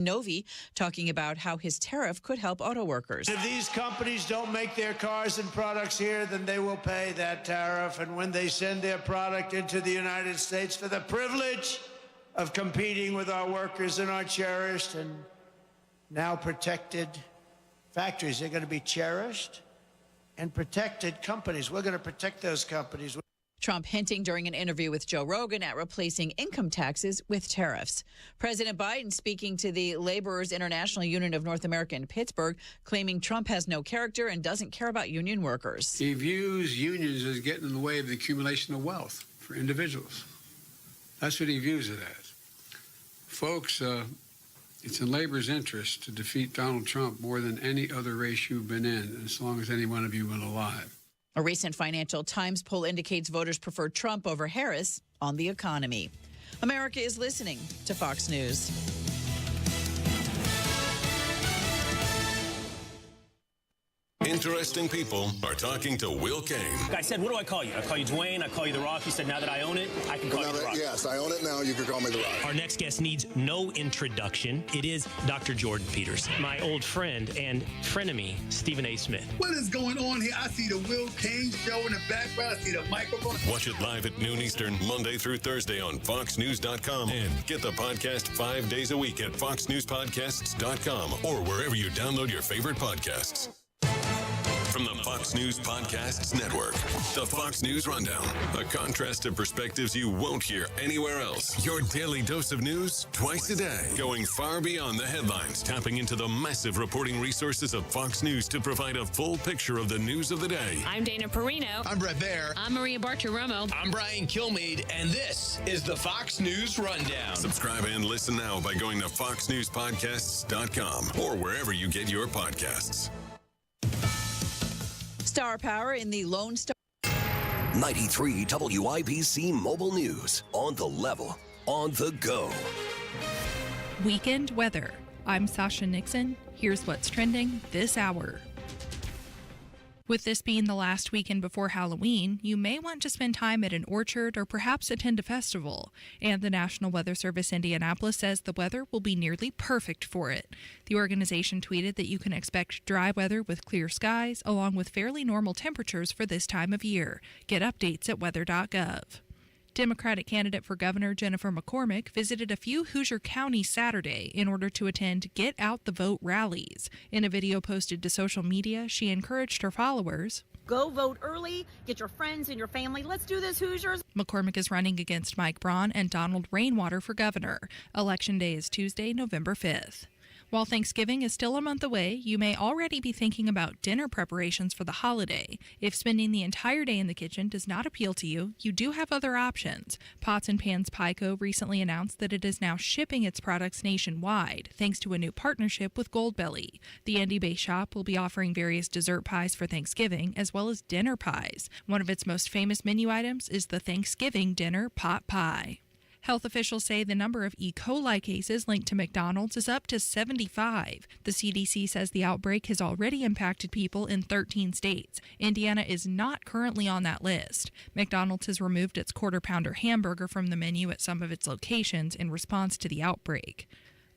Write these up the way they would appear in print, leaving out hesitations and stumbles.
Novi talking about how his tariff could help auto workers. If these companies don't make their cars and products here, then they will pay that tariff. And when they send their product into the United States for the privilege of competing with our workers and our cherished and now protected factories, they're going to be cherished and protected companies. We're going to protect those companies. Trump hinting during an interview with Joe Rogan at replacing income taxes with tariffs. President Biden speaking to the Laborers International Union of North America in Pittsburgh, claiming Trump has no character and doesn't care about union workers. He views unions as getting in the way of the accumulation of wealth for individuals. That's what he views it as. Folks, it's in labor's interest to defeat Donald Trump more than any other race you've been in, as long as any one of you have been alive. A recent Financial Times poll indicates voters prefer Trump over Harris on the economy. America is listening to Fox News. Interesting people are talking to Will Kane. I said, what do I call you? I call you Dwayne. I call you The Rock. He said, now that I own it, I can call you The Rock. Yes, I own it now. You can call me The Rock. Our next guest needs no introduction. It is Dr. Jordan Peters, my old friend and frenemy, Stephen A. Smith. What is going on here? I see the Will Kane show in the background. I see the microphone. Watch it live at noon Eastern, Monday through Thursday on FoxNews.com. And get the podcast 5 days a week at FoxNewsPodcasts.com or wherever you download your favorite podcasts. From the Fox News Podcasts Network, the Fox News Rundown, a contrast of perspectives you won't hear anywhere else. Your daily dose of news twice a day, going far beyond the headlines, tapping into the massive reporting resources of Fox News to provide a full picture of the news of the day. I'm Dana Perino. I'm Brett Baer. I'm Maria Bartiromo. I'm Brian Kilmeade, and this is the Fox News Rundown. Subscribe and listen now by going to FoxNewsPodcasts.com or wherever you get your podcasts. Star Power in the Lone Star. 93 WIBC Mobile News. On the level, on the go. Weekend weather. I'm Sasha Nixon. Here's what's trending this hour. With this being the last weekend before Halloween, you may want to spend time at an orchard or perhaps attend a festival. And the National Weather Service Indianapolis says the weather will be nearly perfect for it. The organization tweeted that you can expect dry weather with clear skies, along with fairly normal temperatures for this time of year. Get updates at weather.gov. Democratic candidate for governor Jennifer McCormick visited a few Hoosier counties Saturday in order to attend Get Out the Vote rallies. In a video posted to social media, she encouraged her followers, "Go vote early, get your friends and your family. Let's do this, Hoosiers." McCormick is running against Mike Braun and Donald Rainwater for governor. Election day is Tuesday, November 5th. While Thanksgiving is still a month away, you may already be thinking about dinner preparations for the holiday. If spending the entire day in the kitchen does not appeal to you, you do have other options. Pots and Pans Pico recently announced that it is now shipping its products nationwide, thanks to a new partnership with Goldbelly. The Indy-based shop will be offering various dessert pies for Thanksgiving, as well as dinner pies. One of its most famous menu items is the Thanksgiving Dinner Pot Pie. Health officials say the number of E. coli cases linked to McDonald's is up to 75. The CDC says the outbreak has already impacted people in 13 states. Indiana is not currently on that list. McDonald's has removed its Quarter Pounder hamburger from the menu at some of its locations in response to the outbreak.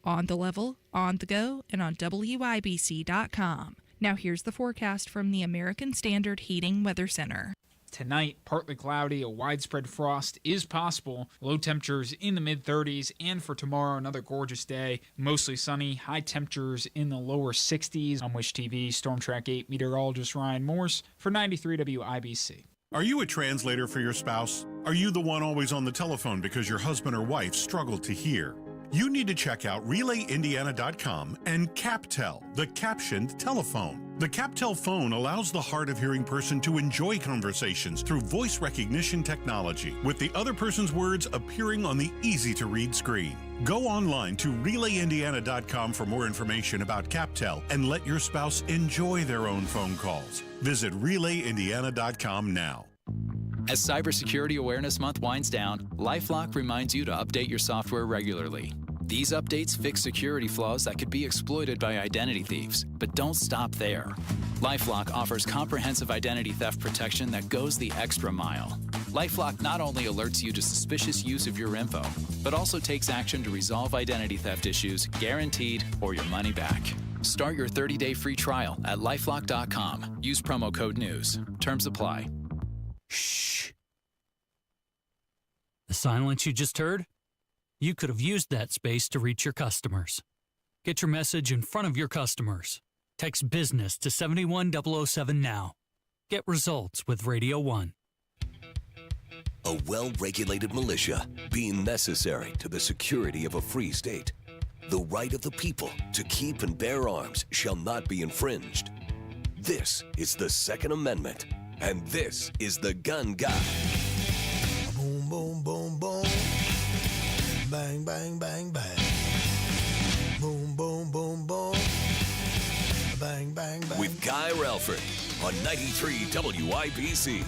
On the level, on the go, and on WIBC.com. Now here's the forecast from the American Standard Heating Weather Center. Tonight, partly cloudy, a widespread frost is possible. Low temperatures in the mid-30s, and for tomorrow, another gorgeous day. Mostly sunny, high temperatures in the lower 60s. On Wish TV, Storm Track 8 meteorologist Ryan Morse for 93 WIBC. Are you a translator for your spouse? Are you the one always on the telephone because your husband or wife struggled to hear? You need to check out RelayIndiana.com and CapTel, the captioned telephone. The CapTel phone allows the hard-of-hearing person to enjoy conversations through voice recognition technology, with the other person's words appearing on the easy-to-read screen. Go online to RelayIndiana.com for more information about CapTel and let your spouse enjoy their own phone calls. Visit RelayIndiana.com now. As Cybersecurity Awareness Month winds down, LifeLock reminds you to update your software regularly. These updates fix security flaws that could be exploited by identity thieves. But don't stop there. LifeLock offers comprehensive identity theft protection that goes the extra mile. LifeLock not only alerts you to suspicious use of your info, but also takes action to resolve identity theft issues, guaranteed, or your money back. Start your 30-day free trial at LifeLock.com. Use promo code NEWS. Terms apply. Shh. The silence you just heard? You could have used that space to reach your customers. Get your message in front of your customers. Text BUSINESS to 71007 now. Get results with Radio 1. A well-regulated militia being necessary to the security of a free state. The right of the people to keep and bear arms shall not be infringed. This is the Second Amendment, and this is the Gun Guy. Boom, boom, boom, boom. Bang, bang, bang, bang. Boom, boom, boom, boom. Bang, bang, bang. With Guy Relford on 93 WIBC.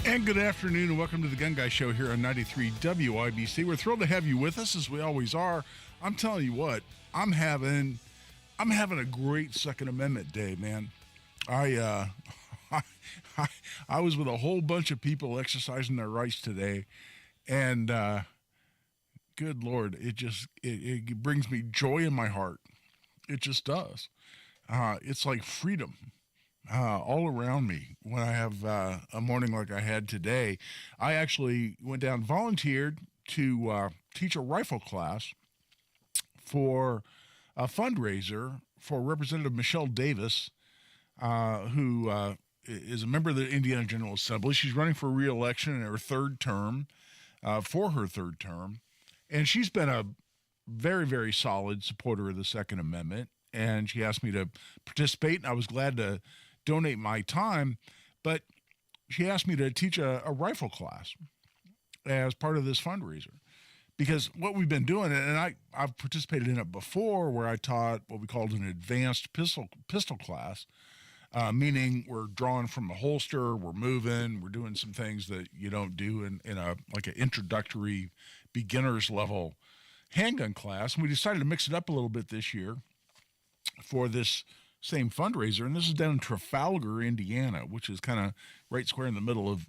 And good afternoon and welcome to the Gun Guy Show here on 93 WIBC. We're thrilled to have you with us as we always are. I'm telling you what, I'm having a great Second Amendment day, man. I was with a whole bunch of people exercising their rights today, and good Lord, it brings me joy in my heart. It just does. It's like freedom all around me when I have a morning like I had today. I actually went down, volunteered to teach a rifle class for a fundraiser for Representative Michelle Davis, who is a member of the Indiana General Assembly. She's running for re-election in her third term, and she's been a very, very solid supporter of the Second Amendment, and she asked me to participate, and I was glad to donate my time, but she asked me to teach a rifle class as part of this fundraiser. Because what we've been doing, and I've participated in it before, where I taught what we called an advanced pistol class, meaning we're drawing from a holster, we're moving, we're doing some things that you don't do in a like an introductory beginner's level handgun class. And we decided to mix it up a little bit this year for this same fundraiser, and this is down in Trafalgar, Indiana, which is kind of right square in the middle of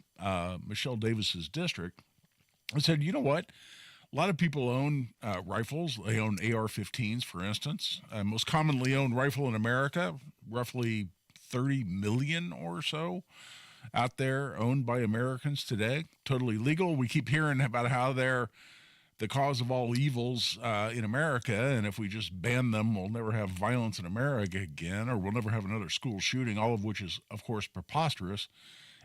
Michelle Davis's district. I said, you know what? A lot of people own rifles. They own AR-15s, for instance. Most commonly owned rifle in America, roughly 30 million or so out there owned by Americans today. Totally legal. We keep hearing about how they're the cause of all evils in America, and if we just ban them, we'll never have violence in America again, or we'll never have another school shooting, all of which is, of course, preposterous,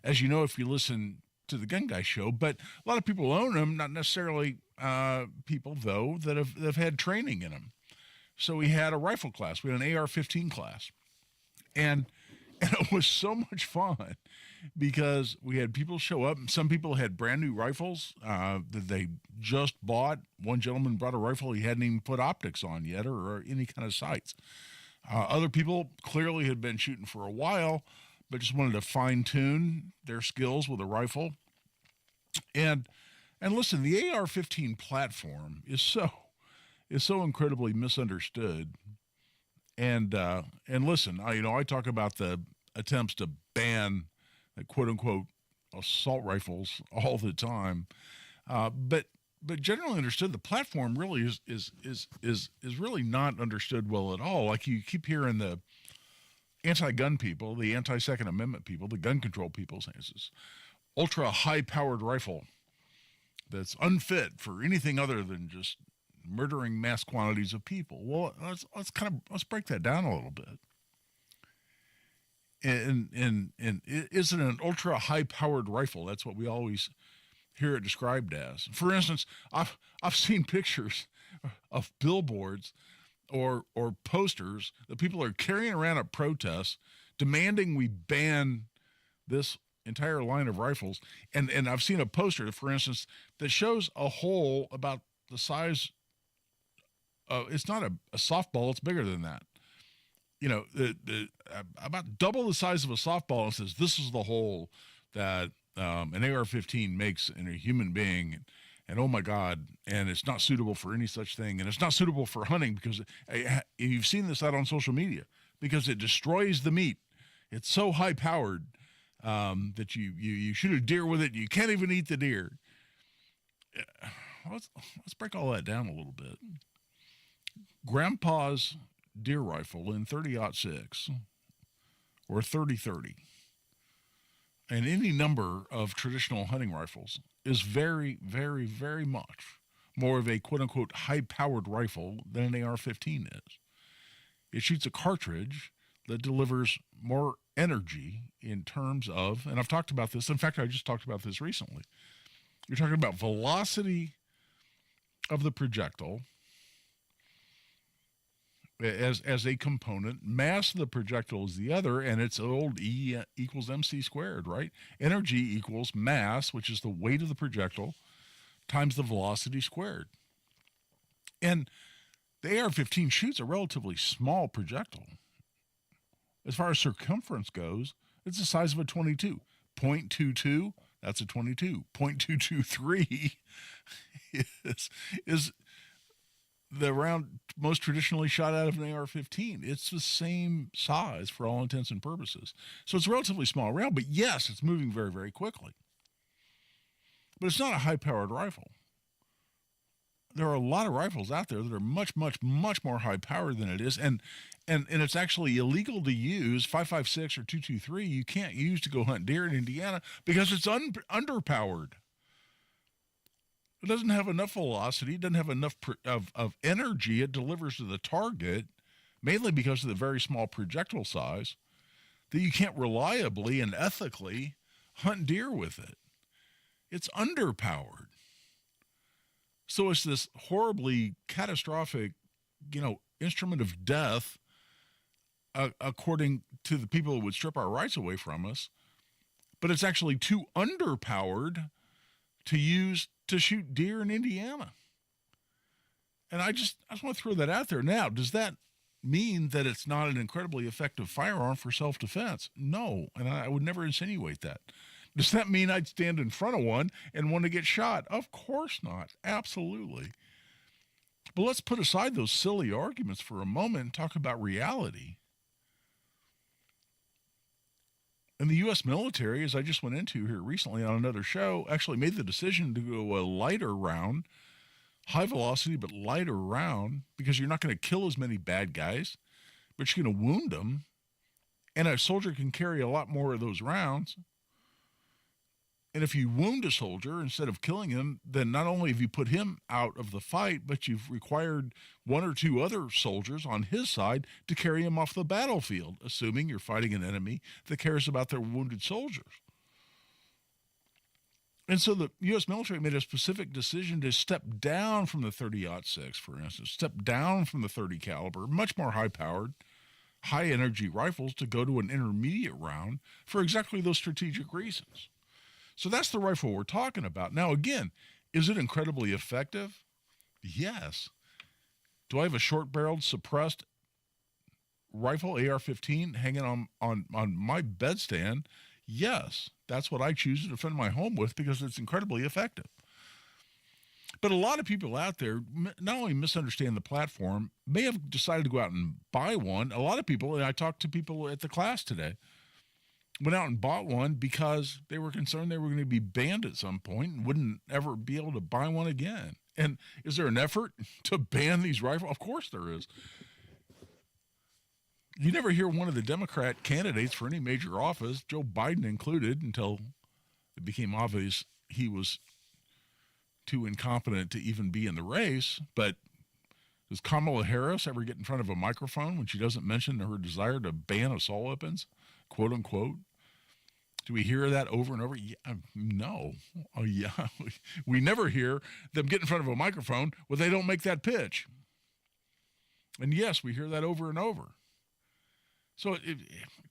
as you know if you listen to the Gun Guy Show. But a lot of people own them, not necessarily people, though, that have had training in them. So we had a rifle class. We had an AR-15 class. And it was so much fun because we had people show up. Some people had brand new rifles that they just bought. One gentleman brought a rifle he hadn't even put optics on yet or any kind of sights. Other people clearly had been shooting for a while, but just wanted to fine-tune their skills with a rifle. And listen, the AR-15 platform is so incredibly misunderstood. And listen, I talk about the attempts to ban quote unquote assault rifles all the time, but generally understood, the platform really is really not understood well at all. Like you keep hearing the anti-gun people, the anti-Second Amendment people, the gun control people saying this is ultra high-powered rifle that's unfit for anything other than just murdering mass quantities of people. Well, let's break that down a little bit. And isn't an ultra high powered rifle? That's what we always hear it described as. For instance, I've seen pictures of billboards or posters that people are carrying around at protests demanding we ban this entire line of rifles. And I've seen a poster, for instance, that shows a hole about the size. It's not a softball. It's bigger than that. About double the size of a softball, and says this is the hole that an AR-15 makes in a human being, and oh my God, and it's not suitable for any such thing, and it's not suitable for hunting because you've seen this out on social media because it destroys the meat. It's so high powered that you shoot a deer with it. You can't even eat the deer. Let's break all that down a little bit. Grandpa's deer rifle in 30-06 or 30-30 and any number of traditional hunting rifles is very, very, very much more of a quote-unquote high-powered rifle than an AR-15 is. It shoots a cartridge that delivers more energy in terms of, and I've talked about this, in fact, I just talked about this recently. You're talking about velocity of the projectile as a component, mass of the projectile is the other, and it's old E equals MC squared, right? Energy equals mass, which is the weight of the projectile, times the velocity squared. And the AR-15 shoots a relatively small projectile. As far as circumference goes, it's the size of a 22. 0.22, that's a 22. 0.223 is the round most traditionally shot out of an AR-15. It's the same size for all intents and purposes. So it's a relatively small round, but yes, it's moving very, very quickly. But it's not a high-powered rifle. There are a lot of rifles out there that are much, much, much more high-powered than it is, and it's actually illegal to use 5.56 or 2.23. You can't use to go hunt deer in Indiana because it's underpowered. It doesn't have enough velocity, it doesn't have enough of energy it delivers to the target, mainly because of the very small projectile size, that you can't reliably and ethically hunt deer with it. It's underpowered. So it's this horribly catastrophic, instrument of death, according to the people who would strip our rights away from us. But it's actually too underpowered to use to shoot deer in Indiana. And I just want to throw that out there. Now, does that mean that it's not an incredibly effective firearm for self-defense? No, and I would never insinuate that. Does that mean I'd stand in front of one and want to get shot? Of course not. Absolutely. But let's put aside those silly arguments for a moment and talk about reality. And the U.S. military, as I just went into here recently on another show, actually made the decision to go a lighter round, high velocity but lighter round, because you're not going to kill as many bad guys, but you're going to wound them. And a soldier can carry a lot more of those rounds. And if you wound a soldier instead of killing him, then not only have you put him out of the fight, but you've required one or two other soldiers on his side to carry him off the battlefield, assuming you're fighting an enemy that cares about their wounded soldiers. And so the U.S. military made a specific decision to step down from the 30-06, for instance, step down from the 30 caliber, much more high-powered, high-energy rifles to go to an intermediate round for exactly those strategic reasons. So that's the rifle we're talking about. Now, again, is it incredibly effective? Yes. Do I have a short-barreled, suppressed rifle, AR-15, hanging on my bedstand? Yes. That's what I choose to defend my home with because it's incredibly effective. But a lot of people out there not only misunderstand the platform, may have decided to go out and buy one. A lot of people, and I talked to people at the class today, went out and bought one because they were concerned they were going to be banned at some point and wouldn't ever be able to buy one again. And is there an effort to ban these rifles? Of course there is. You never hear one of the Democrat candidates for any major office, Joe Biden included, until it became obvious he was too incompetent to even be in the race. But does Kamala Harris ever get in front of a microphone when she doesn't mention her desire to ban assault weapons, quote unquote? Do we hear that over and over? Yeah, no. Oh, yeah. We never hear them get in front of a microphone where they don't make that pitch. And yes, we hear that over and over. So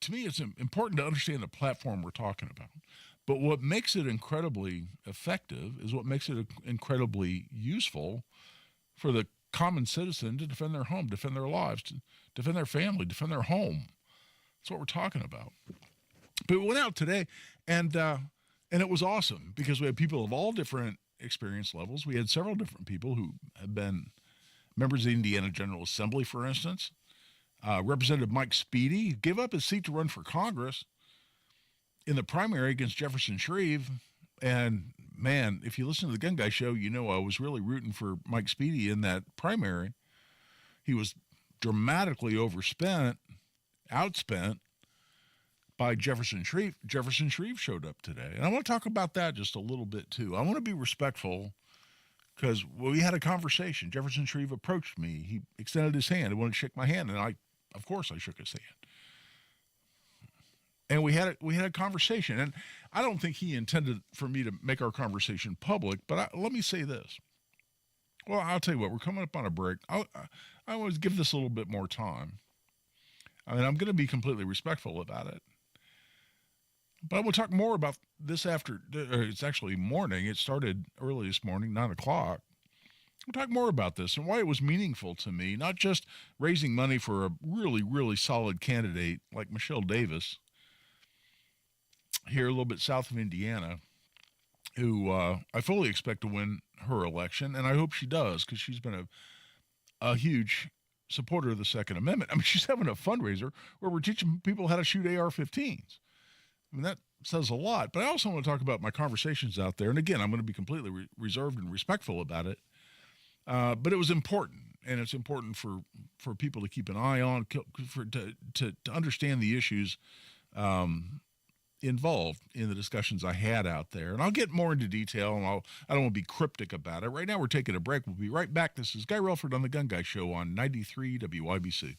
to me, it's important to understand the platform we're talking about. But what makes it incredibly effective is what makes it incredibly useful for the common citizen to defend their home, defend their lives, to defend their family, defend their home. That's what we're talking about. But we went out today, and it was awesome because we had people of all different experience levels. We had several different people who have been members of the Indiana General Assembly, for instance. Representative Mike Speedy gave up his seat to run for Congress in the primary against Jefferson Shreve. And man, if you listen to the Gun Guy show, you know I was really rooting for Mike Speedy in that primary. He was dramatically outspent by Jefferson Shreve. Jefferson Shreve showed up today. And I want to talk about that just a little bit too. I want to be respectful because we had a conversation. Jefferson Shreve approached me. He extended his hand. He wanted to shake my hand. And of course I shook his hand. And we had a conversation. And I don't think he intended for me to make our conversation public, but let me say this. Well, I'll tell you what, we're coming up on a break. I always give this a little bit more time. I mean, I'm going to be completely respectful about it. But we'll talk more about this it's actually morning. It started early this morning, 9 o'clock. We'll talk more about this and why it was meaningful to me, not just raising money for a really, really solid candidate like Michelle Davis here a little bit south of Indiana, who I fully expect to win her election, and I hope she does because she's been a huge supporter of the Second Amendment. I mean, she's having a fundraiser where we're teaching people how to shoot AR-15s. I mean, that says a lot. But I also want to talk about my conversations out there. And again, I'm going to be completely reserved and respectful about it. But it was important, and it's important for people to keep an eye on, to understand the issues involved in the discussions I had out there. And I'll get more into detail, and I don't want to be cryptic about it. Right now, we're taking a break. We'll be right back. This is Guy Relford on The Gun Guy Show on 93 WIBC.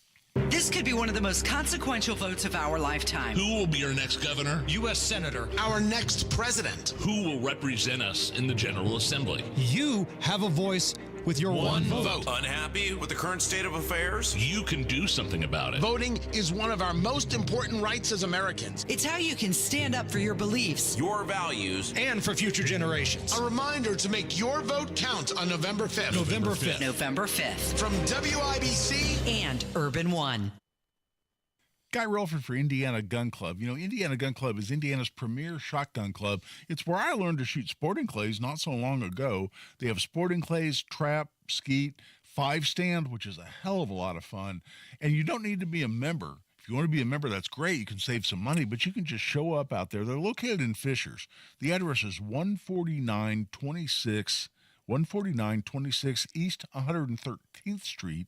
This could be one of the most consequential votes of our lifetime. Who will be our next governor? U.S. Senator. Our next president? Who will represent us in the General Assembly? You have a voice with your one vote. Unhappy with the current state of affairs? You can do something about it. Voting is one of our most important rights as Americans. It's how you can stand up for your beliefs, your values, and for future generations. A reminder to make your vote count on November 5th. November 5th. November 5th. From WIBC and Urban One. Guy Relford for Indiana Gun Club. You know, Indiana Gun Club is Indiana's premier shotgun club. It's where I learned to shoot sporting clays not so long ago. They have sporting clays, trap, skeet, 5-stand, which is a hell of a lot of fun. And you don't need to be a member. If you want to be a member, that's great. You can save some money, but you can just show up out there. They're located in Fishers. The address is 14926 East 113th Street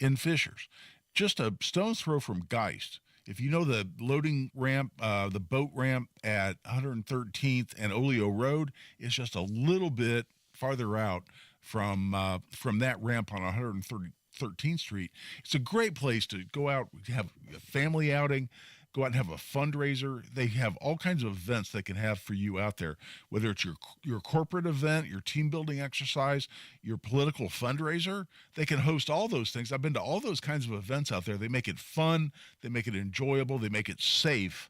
in Fishers. Just a stone's throw from Geist. If you know the loading ramp, the boat ramp at 113th and Oleo Road, it's just a little bit farther out from that ramp on 113th Street. It's a great place to go out, have a family outing, go out and have a fundraiser. They have all kinds of events they can have for you out there, whether it's your corporate event, your team building exercise, your political fundraiser. They can host all those things. I've been to all those kinds of events out there. They make it fun. They make it enjoyable. They make it safe.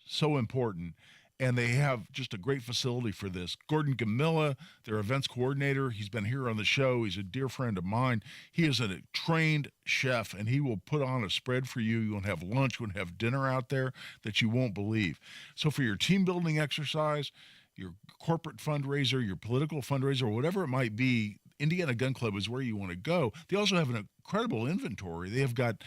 So important. And they have just a great facility for this. Gordon Gamilla, their events coordinator, he's been here on the show. He's a dear friend of mine. He is a trained chef, and he will put on a spread for you. You'll have lunch, you'll have dinner out there that you won't believe. So for your team building exercise, your corporate fundraiser, your political fundraiser, whatever it might be, Indiana Gun Club is where you want to go. They also have an incredible inventory. They have got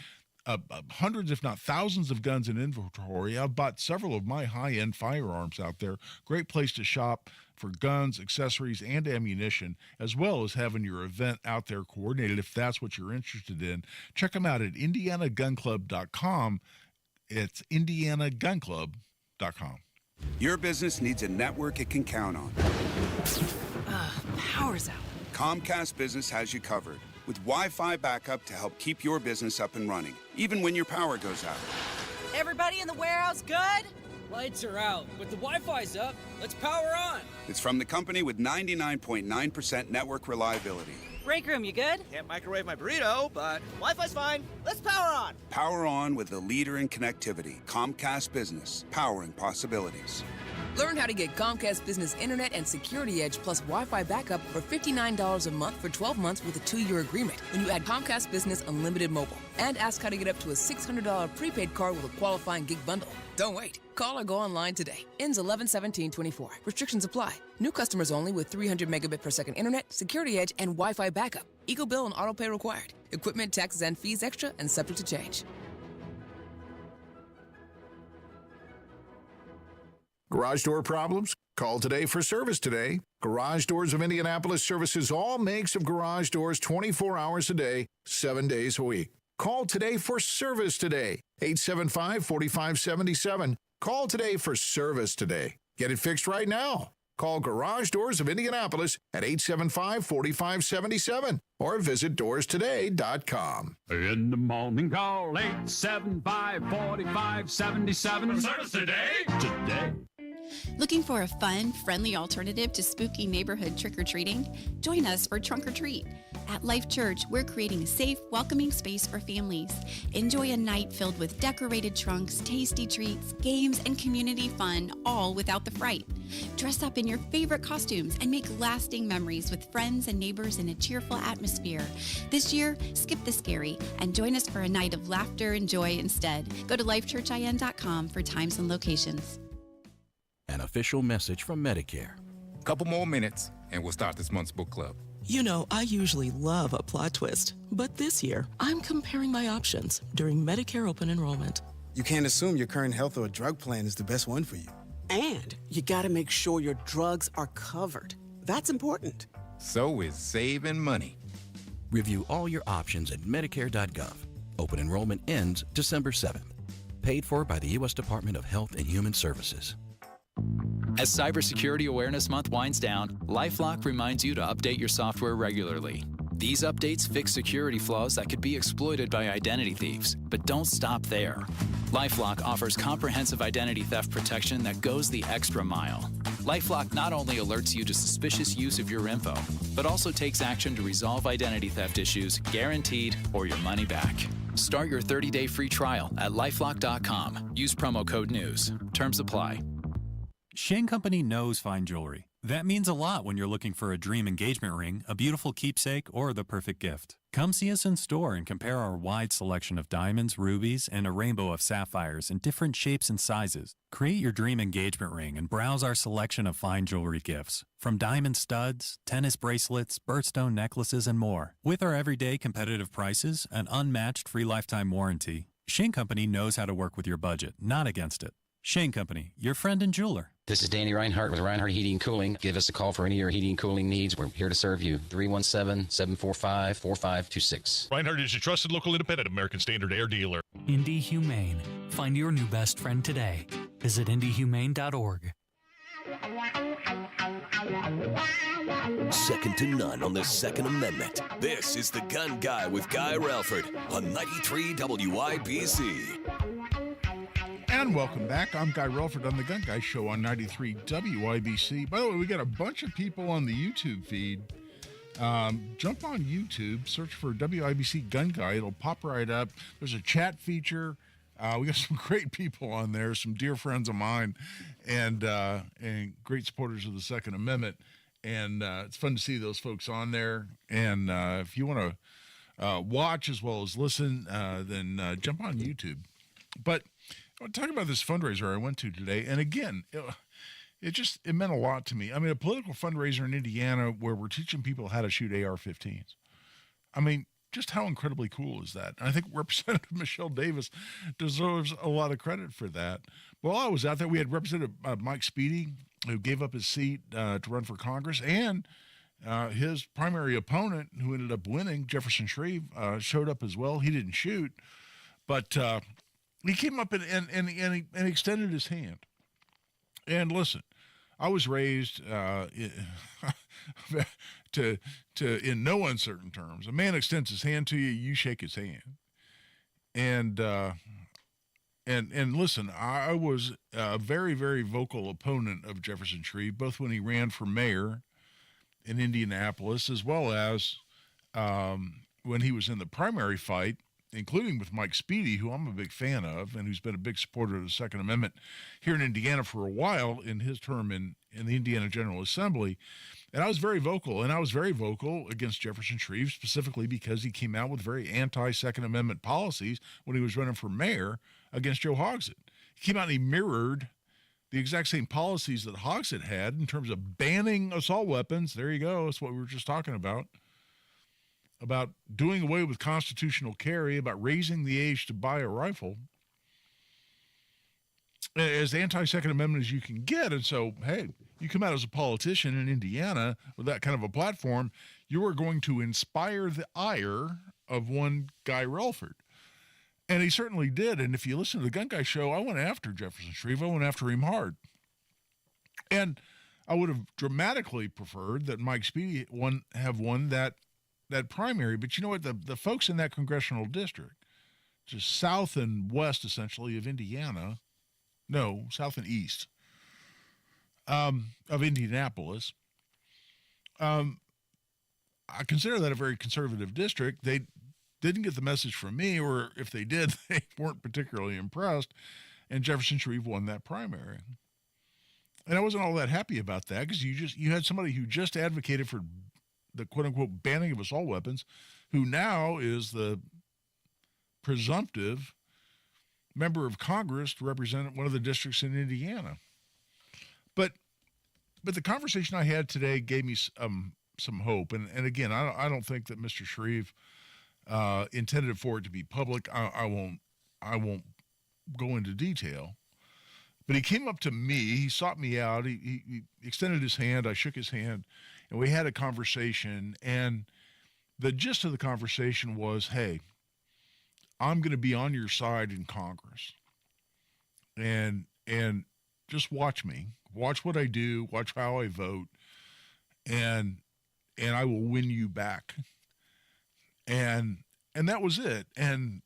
hundreds, if not thousands of guns in inventory. I've bought several of my high-end firearms out there. Great place to shop for guns, accessories, and ammunition, as well as having your event out there coordinated if that's what you're interested in. Check them out at indianagunclub.com. It's indianagunclub.com. Your business needs a network it can count on. Power's out. Comcast Business has you covered, with Wi-Fi backup to help keep your business up and running, even when your power goes out. Everybody in the warehouse good? Lights are out, but the Wi-Fi's up. Let's power on. It's from the company with 99.9% network reliability. Break room, you good? Can't microwave my burrito, but Wi-Fi's fine. Let's power on. Power on with the leader in connectivity, Comcast Business, powering possibilities. Learn how to get Comcast Business Internet and Security Edge plus Wi-Fi backup for $59 a month for 12 months with a 2-year agreement when you add Comcast Business Unlimited Mobile. And ask how to get up to a $600 prepaid card with a qualifying gig bundle. Don't wait. Call or go online today. Ends 11/17/24. Restrictions apply. New customers only with 300 megabit per second internet, Security Edge, and Wi-Fi backup. Eco bill and auto pay required. Equipment, taxes, and fees extra and subject to change. Garage door problems? Call today for service today. Garage Doors of Indianapolis services all makes of garage doors 24 hours a day, 7 days a week. Call today for service today. 875-4577. Call today for service today. Get it fixed right now. Call Garage Doors of Indianapolis at 875-4577 or visit doorstoday.com. In the morning, call 875-4577. Service today. Today. Looking for a fun, friendly alternative to spooky neighborhood trick-or-treating? Join us for Trunk or Treat. At Life Church, we're creating a safe, welcoming space for families. Enjoy a night filled with decorated trunks, tasty treats, games, and community fun, all without the fright. Dress up in your favorite costumes and make lasting memories with friends and neighbors in a cheerful atmosphere. This year, skip the scary and join us for a night of laughter and joy instead. Go to lifechurchin.com for times and locations. An official message from Medicare. Couple more minutes, and we'll start this month's book club. You know, I usually love a plot twist, but this year, I'm comparing my options during Medicare open enrollment. You can't assume your current health or drug plan is the best one for you. And you gotta make sure your drugs are covered. That's important. So is saving money. Review all your options at Medicare.gov. Open enrollment ends December 7th. Paid for by the U.S. Department of Health and Human Services. As Cybersecurity Awareness Month winds down, LifeLock reminds you to update your software regularly. These updates fix security flaws that could be exploited by identity thieves. But don't stop there. LifeLock offers comprehensive identity theft protection that goes the extra mile. LifeLock not only alerts you to suspicious use of your info, but also takes action to resolve identity theft issues, guaranteed, or your money back. Start your 30-day free trial at LifeLock.com. Use promo code NEWS. Terms apply. Shane Company knows fine jewelry. That means a lot when you're looking for a dream engagement ring, a beautiful keepsake, or the perfect gift. Come see us in store and compare our wide selection of diamonds, rubies, and a rainbow of sapphires in different shapes and sizes. Create your dream engagement ring and browse our selection of fine jewelry gifts. From diamond studs, tennis bracelets, birthstone necklaces, and more. With our everyday competitive prices, an unmatched free lifetime warranty, Shane Company knows how to work with your budget, not against it. Shane Company, your friend and jeweler. This is Danny Reinhardt with Reinhardt Heating and Cooling. Give us a call for any of your heating and cooling needs. We're here to serve you. 317-745-4526. Reinhardt is your trusted local independent American Standard Air dealer. Indy Humane. Find your new best friend today. Visit indyhumane.org. Second to none on the Second Amendment. This is The Gun Guy with Guy Relford on 93 WIBC. And welcome back. I'm Guy Relford on The Gun Guy Show on 93 WIBC. By the way, we got a bunch of people on the YouTube feed. Jump on YouTube, search for WIBC Gun Guy. It'll pop right up. There's a chat feature. We got some great people on there, some dear friends of mine, and great supporters of the Second Amendment. And it's fun to see those folks on there. And if you want to watch as well as listen, then jump on YouTube. But I want to talk about this fundraiser I went to today. And again, it meant a lot to me. I mean, a political fundraiser in Indiana where we're teaching people how to shoot AR-15s. I mean, just how incredibly cool is that? And I think Representative Michelle Davis deserves a lot of credit for that. While I was out there, we had Representative Mike Speedy, who gave up his seat to run for Congress, and his primary opponent, who ended up winning, Jefferson Shreve, showed up as well. He didn't shoot, but he came up and extended his hand. And listen, I was raised to in no uncertain terms. A man extends his hand to you, you shake his hand. And listen, I was a very, very vocal opponent of Jefferson Shreve, both when he ran for mayor in Indianapolis, as well as when he was in the primary fight, including with Mike Speedy, who I'm a big fan of and who's been a big supporter of the Second Amendment here in Indiana for a while in his term in the Indiana General Assembly. And I was very vocal, against Jefferson Shreve, specifically because he came out with very anti-Second Amendment policies when he was running for mayor against Joe Hogsett. He came out and he mirrored the exact same policies that Hogsett had in terms of banning assault weapons. There you go. That's what we were just talking about doing away with constitutional carry, about raising the age to buy a rifle. as anti-Second Amendment as you can get. And so, hey, you come out as a politician in Indiana with that kind of a platform, you are going to inspire the ire of one Guy Relford. And he certainly did. And if you listen to the Gun Guy show, I went after Jefferson Shreve. I went after him hard. And I would have dramatically preferred that Mike Speedy won that primary. But you know what? The folks in that congressional district, just south and west, essentially, of Indiana, no, south and east of Indianapolis, I consider that a very conservative district. They didn't get the message from me, or if they did, they weren't particularly impressed, and Jefferson Shreve won that primary. And I wasn't all that happy about that, because you had somebody who just advocated for the quote-unquote banning of assault weapons, who now is the presumptive member of Congress to represent one of the districts in Indiana. But the conversation I had today gave me some hope. And again, I don't think that Mr. Shreve intended for it to be public. I won't go into detail. But he came up to me. He sought me out. He extended his hand. I shook his hand, and we had a conversation. And the gist of the conversation was, hey, I'm going to be on your side in Congress. And just watch me. Watch what I do. Watch how I vote. And I will win you back. And that was it. And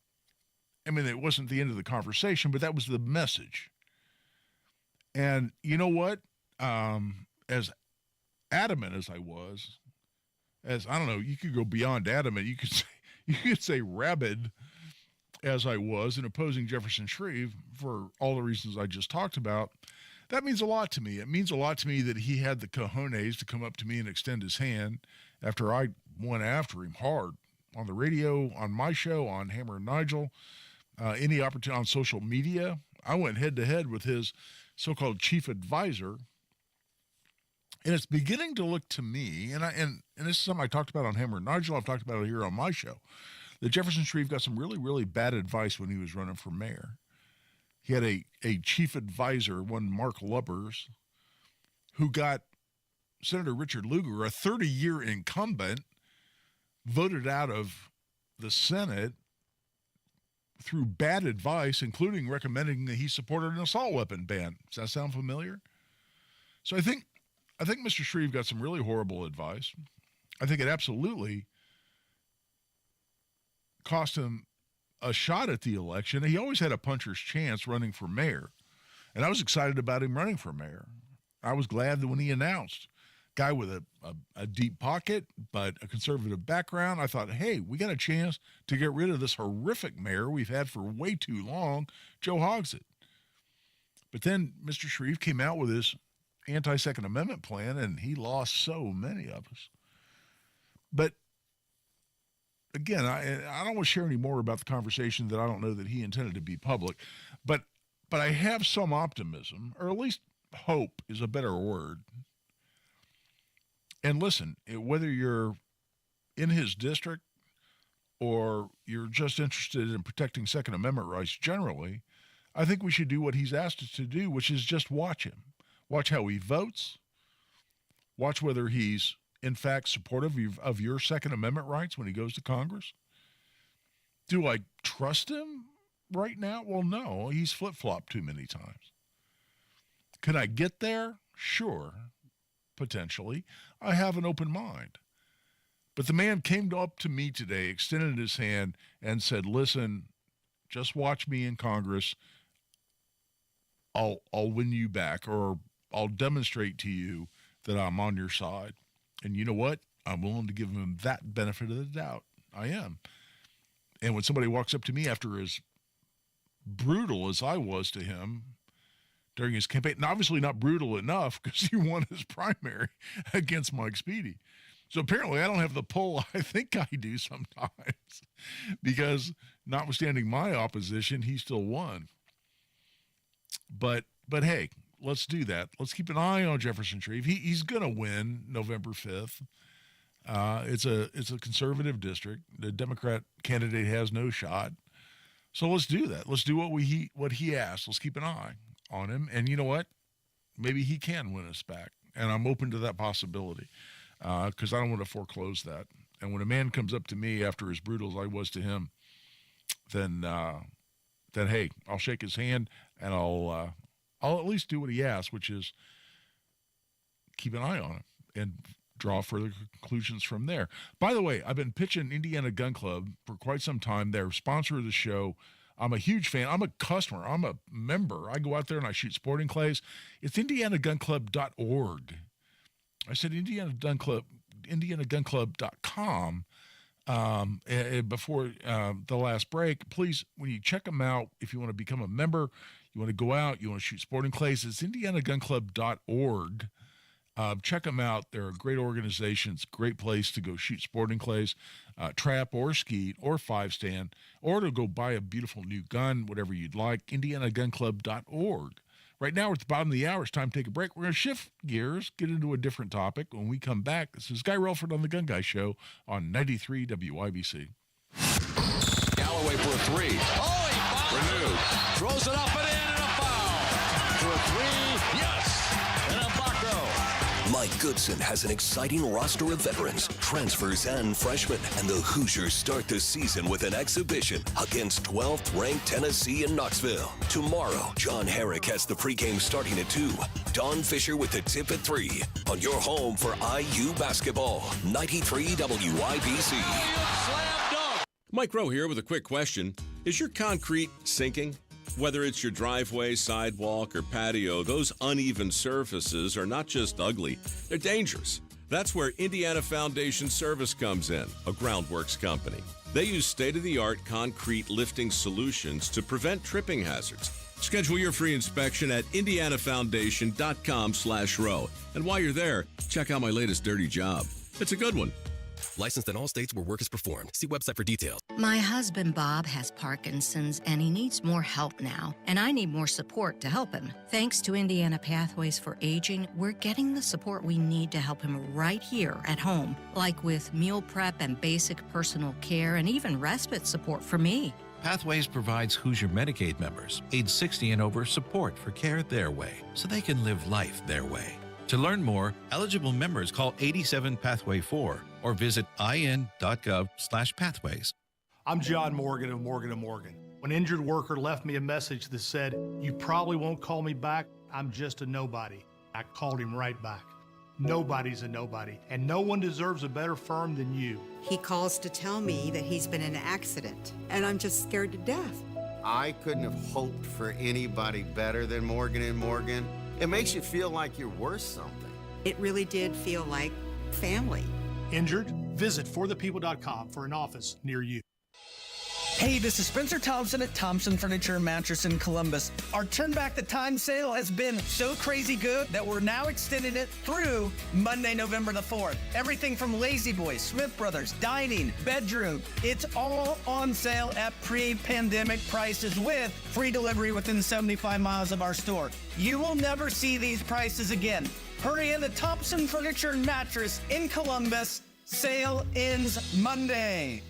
I mean, it wasn't the end of the conversation, but that was the message. And you know what? As adamant as I was, as I don't know, you could go beyond adamant. You could say rabid as I was in opposing Jefferson Shreve for all the reasons I just talked about. That means a lot to me. It means a lot to me that he had the cojones to come up to me and extend his hand after I went after him hard on the radio, on my show, on Hammer and Nigel, any opportunity on social media. I went head to head with his so-called chief advisor. And it's beginning to look to me, and this is something I talked about on Hammer and Nigel, I've talked about it here on my show, that Jefferson Shreve got some really, really bad advice when he was running for mayor. He had a chief advisor, one Mark Lubbers, who got Senator Richard Lugar, a 30-year incumbent, voted out of the Senate through bad advice, including recommending that he supported an assault weapon ban. Does that sound familiar? So I think Mr. Shreve got some really horrible advice. I think it absolutely cost him a shot at the election. He always had a puncher's chance running for mayor, and I was excited about him running for mayor. I was glad that when he announced, guy with a deep pocket but a conservative background, I thought, hey, we got a chance to get rid of this horrific mayor we've had for way too long, Joe Hogsett. But then Mr. Shreve came out with his anti-Second Amendment plan, and he lost so many of us. But again, I don't want to share any more about the conversation that I don't know that he intended to be public, but I have some optimism, or at least hope is a better word. And listen, whether you're in his district or you're just interested in protecting Second Amendment rights generally, I think we should do what he's asked us to do, which is just watch him. Watch how he votes. Watch whether he's, in fact, supportive of your Second Amendment rights when he goes to Congress. Do I trust him right now? Well, no. He's flip-flopped too many times. Can I get there? Sure, potentially. I have an open mind. But the man came up to me today, extended his hand, and said, listen, just watch me in Congress. I'll win you back, or I'll demonstrate to you that I'm on your side. And you know what? I'm willing to give him that benefit of the doubt. I am. And when somebody walks up to me after as brutal as I was to him during his campaign, and obviously not brutal enough because he won his primary against Mike Speedy. So apparently I don't have the pull I think I do sometimes, because notwithstanding my opposition, he still won. But hey, let's do that. Let's keep an eye on Jefferson Shreve. He's going to win November 5th. It's a conservative district. The Democrat candidate has no shot. So let's do that. Let's do what he asked. Let's keep an eye on him. And you know what? Maybe he can win us back. And I'm open to that possibility because I don't want to foreclose that. And when a man comes up to me after as brutal as I was to him, then hey, I'll shake his hand and I'll at least do what he asks, which is keep an eye on him and draw further conclusions from there. By the way, I've been pitching Indiana Gun Club for quite some time. They're a sponsor of the show. I'm a huge fan. I'm a customer. I'm a member. I go out there and I shoot sporting clays. It's indianagunclub.org. I said indianagunclub.com before the last break. Please, when you check them out, if you want to become a member, you want to go out, you want to shoot sporting clays, it's indianagunclub.org. Check them out. They're a great organization. It's a great place to go shoot sporting clays, trap or skeet or 5-stand, or to go buy a beautiful new gun, whatever you'd like, indianagunclub.org. Right now, we're at the bottom of the hour. It's time to take a break. We're going to shift gears, get into a different topic. When we come back, this is Guy Relford on The Gun Guy Show on 93 WIBC. Galloway for a three. Oh, he renewed. Throws it up and in, and a foul. For a three, yes. And a Bacco. Mike Goodson has an exciting roster of veterans, transfers, and freshmen, and the Hoosiers start the season with an exhibition against 12th-ranked Tennessee in Knoxville. Tomorrow, John Herrick has the pregame starting at 2. Don Fisher with the tip at 3 on your home for IU basketball, 93 WIBC. Mike Rowe here with a quick question. Is your concrete sinking? Whether it's your driveway, sidewalk, or patio, those uneven surfaces are not just ugly, they're dangerous. That's where Indiana Foundation Service comes in, a groundworks company. They use state-of-the-art concrete lifting solutions to prevent tripping hazards. Schedule your free inspection at indianafoundation.com/row. And while you're there, check out my latest dirty job. It's a good one. Licensed in all states where work is performed. See website for details. My husband, Bob, has Parkinson's, and he needs more help now, and I need more support to help him. Thanks to Indiana Pathways for Aging, we're getting the support we need to help him right here at home, like with meal prep and basic personal care, and even respite support for me. Pathways provides Hoosier Medicaid members, age 60 and over, support for care their way, so they can live life their way. To learn more, eligible members call 87-PATHWAY-4 or visit in.gov/pathways. I'm John Morgan of Morgan & Morgan. When an injured worker left me a message that said, "You probably won't call me back, I'm just a nobody," I called him right back. Nobody's a nobody, and no one deserves a better firm than you. He calls to tell me that he's been in an accident, and I'm just scared to death. I couldn't have hoped for anybody better than Morgan & Morgan. It makes you feel like you're worth something. It really did feel like family. Injured? Visit forthepeople.com for an office near you. Hey, this is Spencer Thompson at Thompson Furniture and Mattress in Columbus. Our Turn Back the Time sale has been so crazy good that we're now extending it through Monday, November the 4th. Everything from Lazy Boy, Smith Brothers, dining, bedroom, it's all on sale at pre-pandemic prices with free delivery within 75 miles of our store. You will never see these prices again. Hurry in to Thompson Furniture and Mattress in Columbus. Sale ends Monday.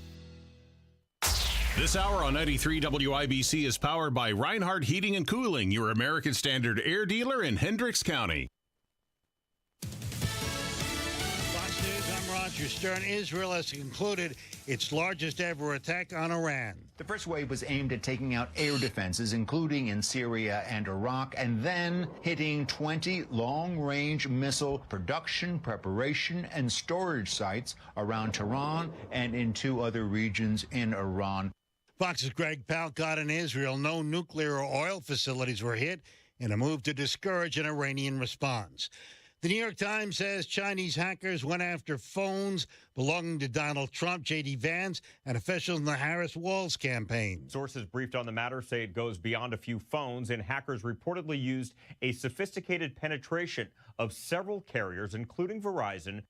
This hour on 93 WIBC is powered by Reinhardt Heating and Cooling, your American Standard air dealer in Hendricks County. Fox News, I'm Roger Stern. Israel has concluded its largest ever attack on Iran. The first wave was aimed at taking out air defenses, including in Syria and Iraq, and then hitting 20 long-range missile production, preparation, and storage sites around Tehran and in 2 other regions in Iran. Fox's Greg Palkot in Israel. No nuclear or oil facilities were hit in a move to discourage an Iranian response. The New York Times says Chinese hackers went after phones belonging to Donald Trump, J.D. Vance, and officials in the Harris-Walz campaign. Sources briefed on the matter say it goes beyond a few phones, and hackers reportedly used a sophisticated penetration of several carriers, including Verizon.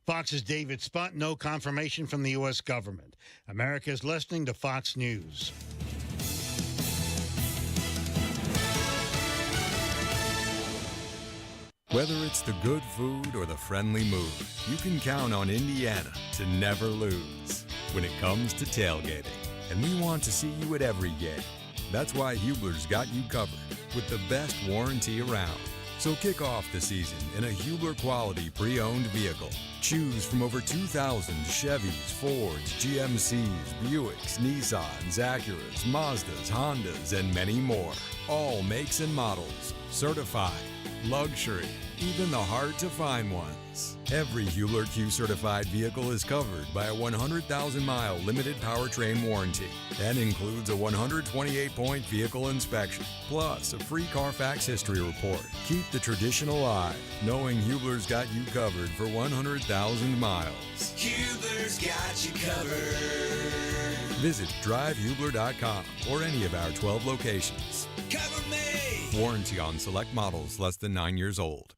Fox's David Spott, no confirmation from the U.S. government. America is listening to Fox News. Whether it's the good food or the friendly mood, you can count on Indiana to never lose when it comes to tailgating. And we want to see you at every game. That's why Hubler's got you covered. with the best warranty around. So kick off the season in a Hubler quality pre-owned vehicle. Choose from over 2,000 Chevys, Fords, GMCs, Buicks, Nissans, Acuras, Mazdas, Hondas, and many more. All makes and models. Certified. Luxury. Even the hard-to-find ones. Every Hubler Q-certified vehicle is covered by a 100,000-mile limited powertrain warranty and includes a 128-point vehicle inspection, plus a free Carfax history report. Keep the tradition alive, knowing Hubler's got you covered for 100,000 miles. Hubler's got you covered. Visit drivehubler.com or any of our 12 locations. Cover me! Warranty on select models less than 9 years old.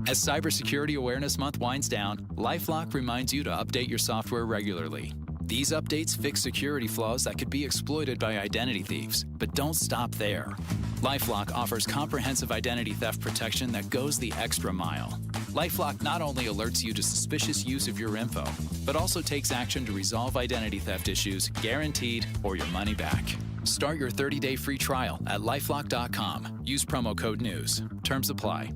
As Cybersecurity Awareness Month winds down, LifeLock reminds you to update your software regularly. These updates fix security flaws that could be exploited by identity thieves. But don't stop there. LifeLock offers comprehensive identity theft protection that goes the extra mile. LifeLock not only alerts you to suspicious use of your info, but also takes action to resolve identity theft issues, guaranteed, or your money back. Start your 30-day free trial at LifeLock.com. Use promo code NEWS. Terms apply.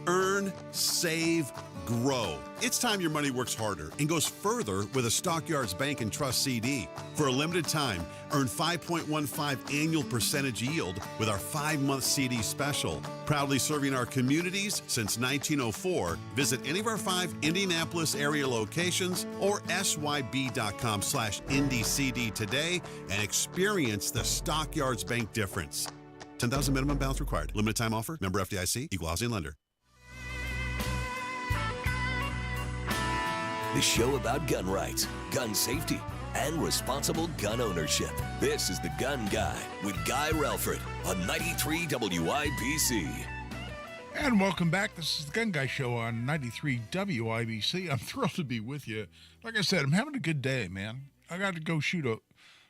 Earn, save, grow. It's time your money works harder and goes further with a Stockyards Bank and Trust CD. For a limited time, earn 5.15 annual percentage yield with our 5-month CD special. Proudly serving our communities since 1904. Visit any of our 5 Indianapolis area locations or syb.com/IndyCD today and experience the Stockyards Bank difference. 10,000 minimum balance required. Limited time offer. Member FDIC. Equal housing lender. The show about gun rights, gun safety, and responsible gun ownership. This is The Gun Guy with Guy Relford on 93 WIBC. And welcome back. This is The Gun Guy Show on 93 WIBC. I'm thrilled to be with you. Like I said, I'm having a good day, man. I got to go shoot an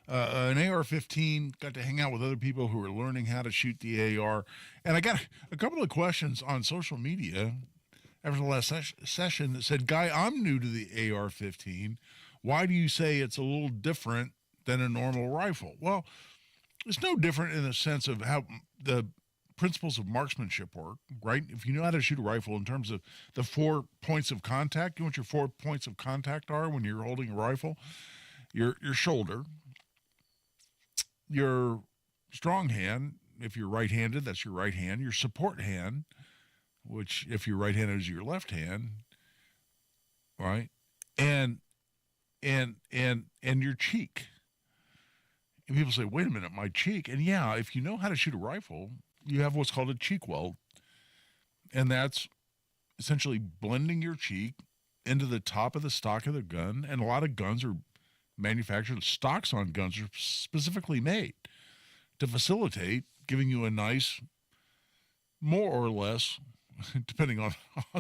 AR-15, got to hang out with other people who are learning how to shoot the AR. And I got a couple of questions on social media after the last session that said, Guy, I'm new to the AR-15. Why do you say it's a little different than a normal rifle? Well, it's no different in the sense of how the principles of marksmanship work, right? If you know how to shoot a rifle in terms of the 4 points of contact, you know what your 4 points of contact are when you're holding a rifle? Your shoulder, your strong hand, if you're right-handed, that's your right hand, your support hand, which if you're right-handed is your left hand, right? And your cheek. And people say, wait a minute, my cheek. And yeah, if you know how to shoot a rifle, you have what's called a cheek weld. And that's essentially blending your cheek into the top of the stock of the gun. And a lot of guns are manufactured, stocks on guns are specifically made to facilitate giving you a nice, more or less, depending on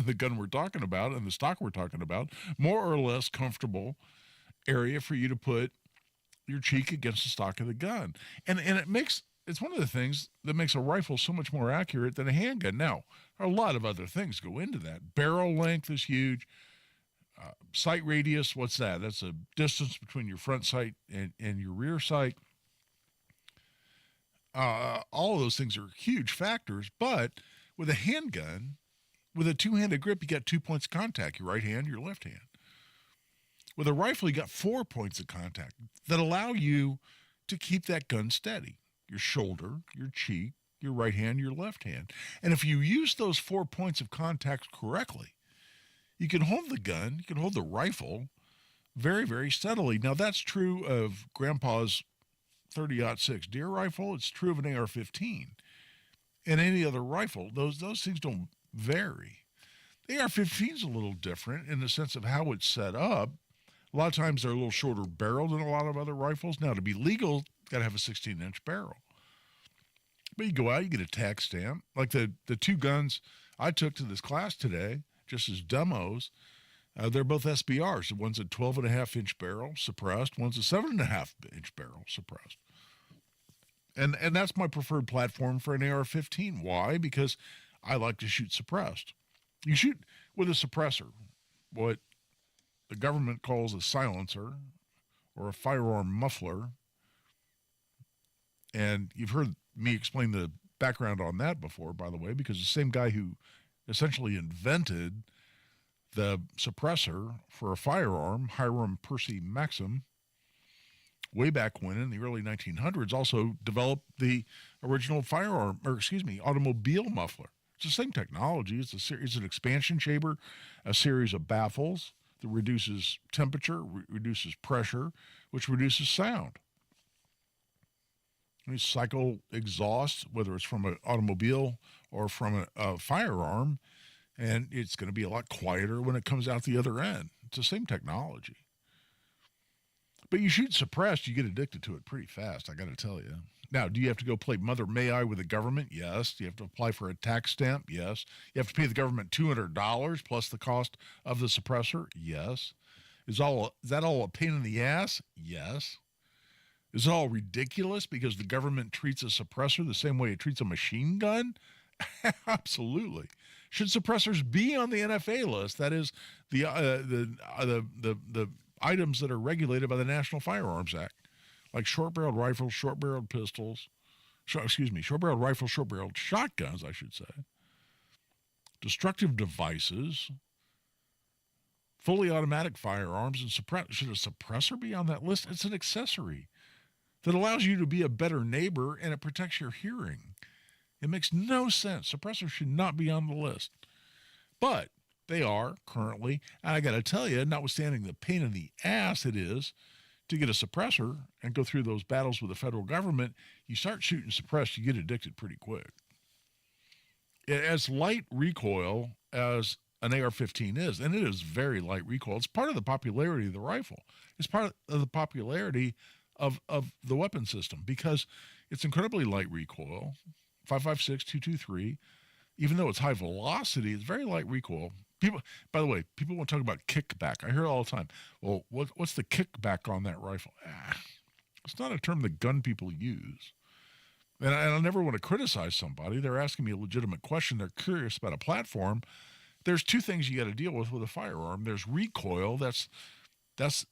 the gun we're talking about and the stock we're talking about, more or less comfortable area for you to put your cheek against the stock of the gun. And it's one of the things that makes a rifle so much more accurate than a handgun. Now, a lot of other things go into that. Barrel length is huge. Sight radius, what's that? That's a distance between your front sight and your rear sight. All of those things are huge factors, but with a handgun, with a two-handed grip, you got 2 points of contact, your right hand, your left hand. With a rifle, you got 4 points of contact that allow you to keep that gun steady. Your shoulder, your cheek, your right hand, your left hand. And if you use those 4 points of contact correctly, you can hold the gun, you can hold the rifle very, very steadily. Now, that's true of Grandpa's 30-06 deer rifle. It's true of an AR-15. And any other rifle, those things don't vary. The AR-15 is a little different in the sense of how it's set up. A lot of times they're a little shorter barrel than a lot of other rifles. Now, to be legal, you've got to have a 16-inch barrel. But you go out, you get a tax stamp. Like the 2 guns I took to this class today, just as demos, they're both SBRs. One's a 12.5-inch barrel, suppressed. One's a 7.5-inch barrel, suppressed. And that's my preferred platform for an AR-15. Why? Because I like to shoot suppressed. You shoot with a suppressor, what the government calls a silencer or a firearm muffler. And you've heard me explain the background on that before, by the way, because the same guy who essentially invented the suppressor for a firearm, Hiram Percy Maxim, way back when in the early 1900s, also developed the original automobile muffler. It's the same technology. It's an expansion chamber, a series of baffles that reduces temperature, reduces pressure, which reduces sound. You cycle exhaust, whether it's from an automobile or from a firearm, and it's going to be a lot quieter when it comes out the other end. It's the same technology. But you shoot suppressed, you get addicted to it pretty fast, I got to tell you. Now, do you have to go play Mother May I with the government? Yes. Do you have to apply for a tax stamp? Yes. You have to pay the government $200 plus the cost of the suppressor? Yes. Is that all a pain in the ass? Yes. Is it all ridiculous because the government treats a suppressor the same way it treats a machine gun? Absolutely. Should suppressors be on the NFA list? That is the items that are regulated by the National Firearms Act, like short-barreled rifles, short-barreled pistols, short-barreled rifles, short-barreled shotguns, I should say, destructive devices, fully automatic firearms, and should a suppressor be on that list? It's an accessory that allows you to be a better neighbor, and it protects your hearing. It makes no sense. Suppressors should not be on the list. But they are currently, and I got to tell you, notwithstanding the pain in the ass it is to get a suppressor and go through those battles with the federal government, you start shooting suppressed, you get addicted pretty quick. As light recoil as an AR-15 is, and it is very light recoil, it's part of the popularity of the rifle. It's part of the popularity of the weapon system because it's incredibly light recoil, 5.56, 223. Even though it's high velocity, it's very light recoil. People, by the way, people want to talk about kickback. I hear it all the time. Well, what's the kickback on that rifle? It's not a term that gun people use. And I never want to criticize somebody. They're asking me a legitimate question. They're curious about a platform. There's two things you got to deal with a firearm. There's recoil. That's the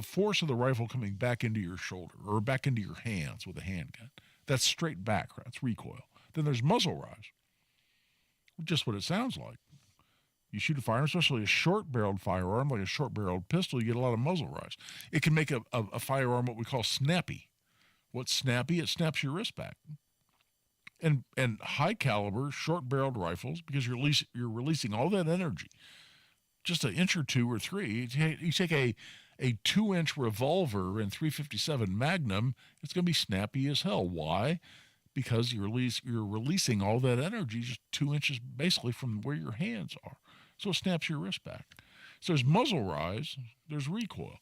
force of the rifle coming back into your shoulder or back into your hands with a handgun. That's straight back. That's recoil. Then there's muzzle rise. Just what it sounds like. You shoot a firearm, especially a short-barreled firearm, like a short-barreled pistol, you get a lot of muzzle rise. It can make a firearm what we call snappy. What's snappy? It snaps your wrist back. And high-caliber, short-barreled rifles, because you're releasing all that energy, just an inch or two or three. You take a 2-inch revolver in .357 Magnum, it's going to be snappy as hell. Why? Because you're releasing all that energy just 2 inches basically from where your hands are. So it snaps your wrist back. So there's muzzle rise, there's recoil.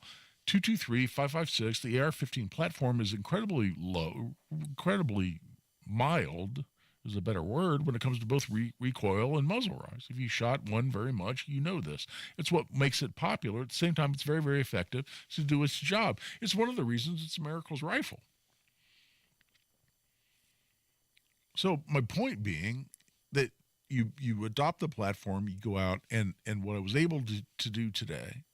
223, 5.56, the AR-15 platform is incredibly low, incredibly mild is a better word when it comes to both recoil and muzzle rise. If you shot one very much, you know this. It's what makes it popular. At the same time, it's very, very effective to do its job. It's one of the reasons it's America's rifle. So my point being that you adopt the platform, you go out, and what I was able to do today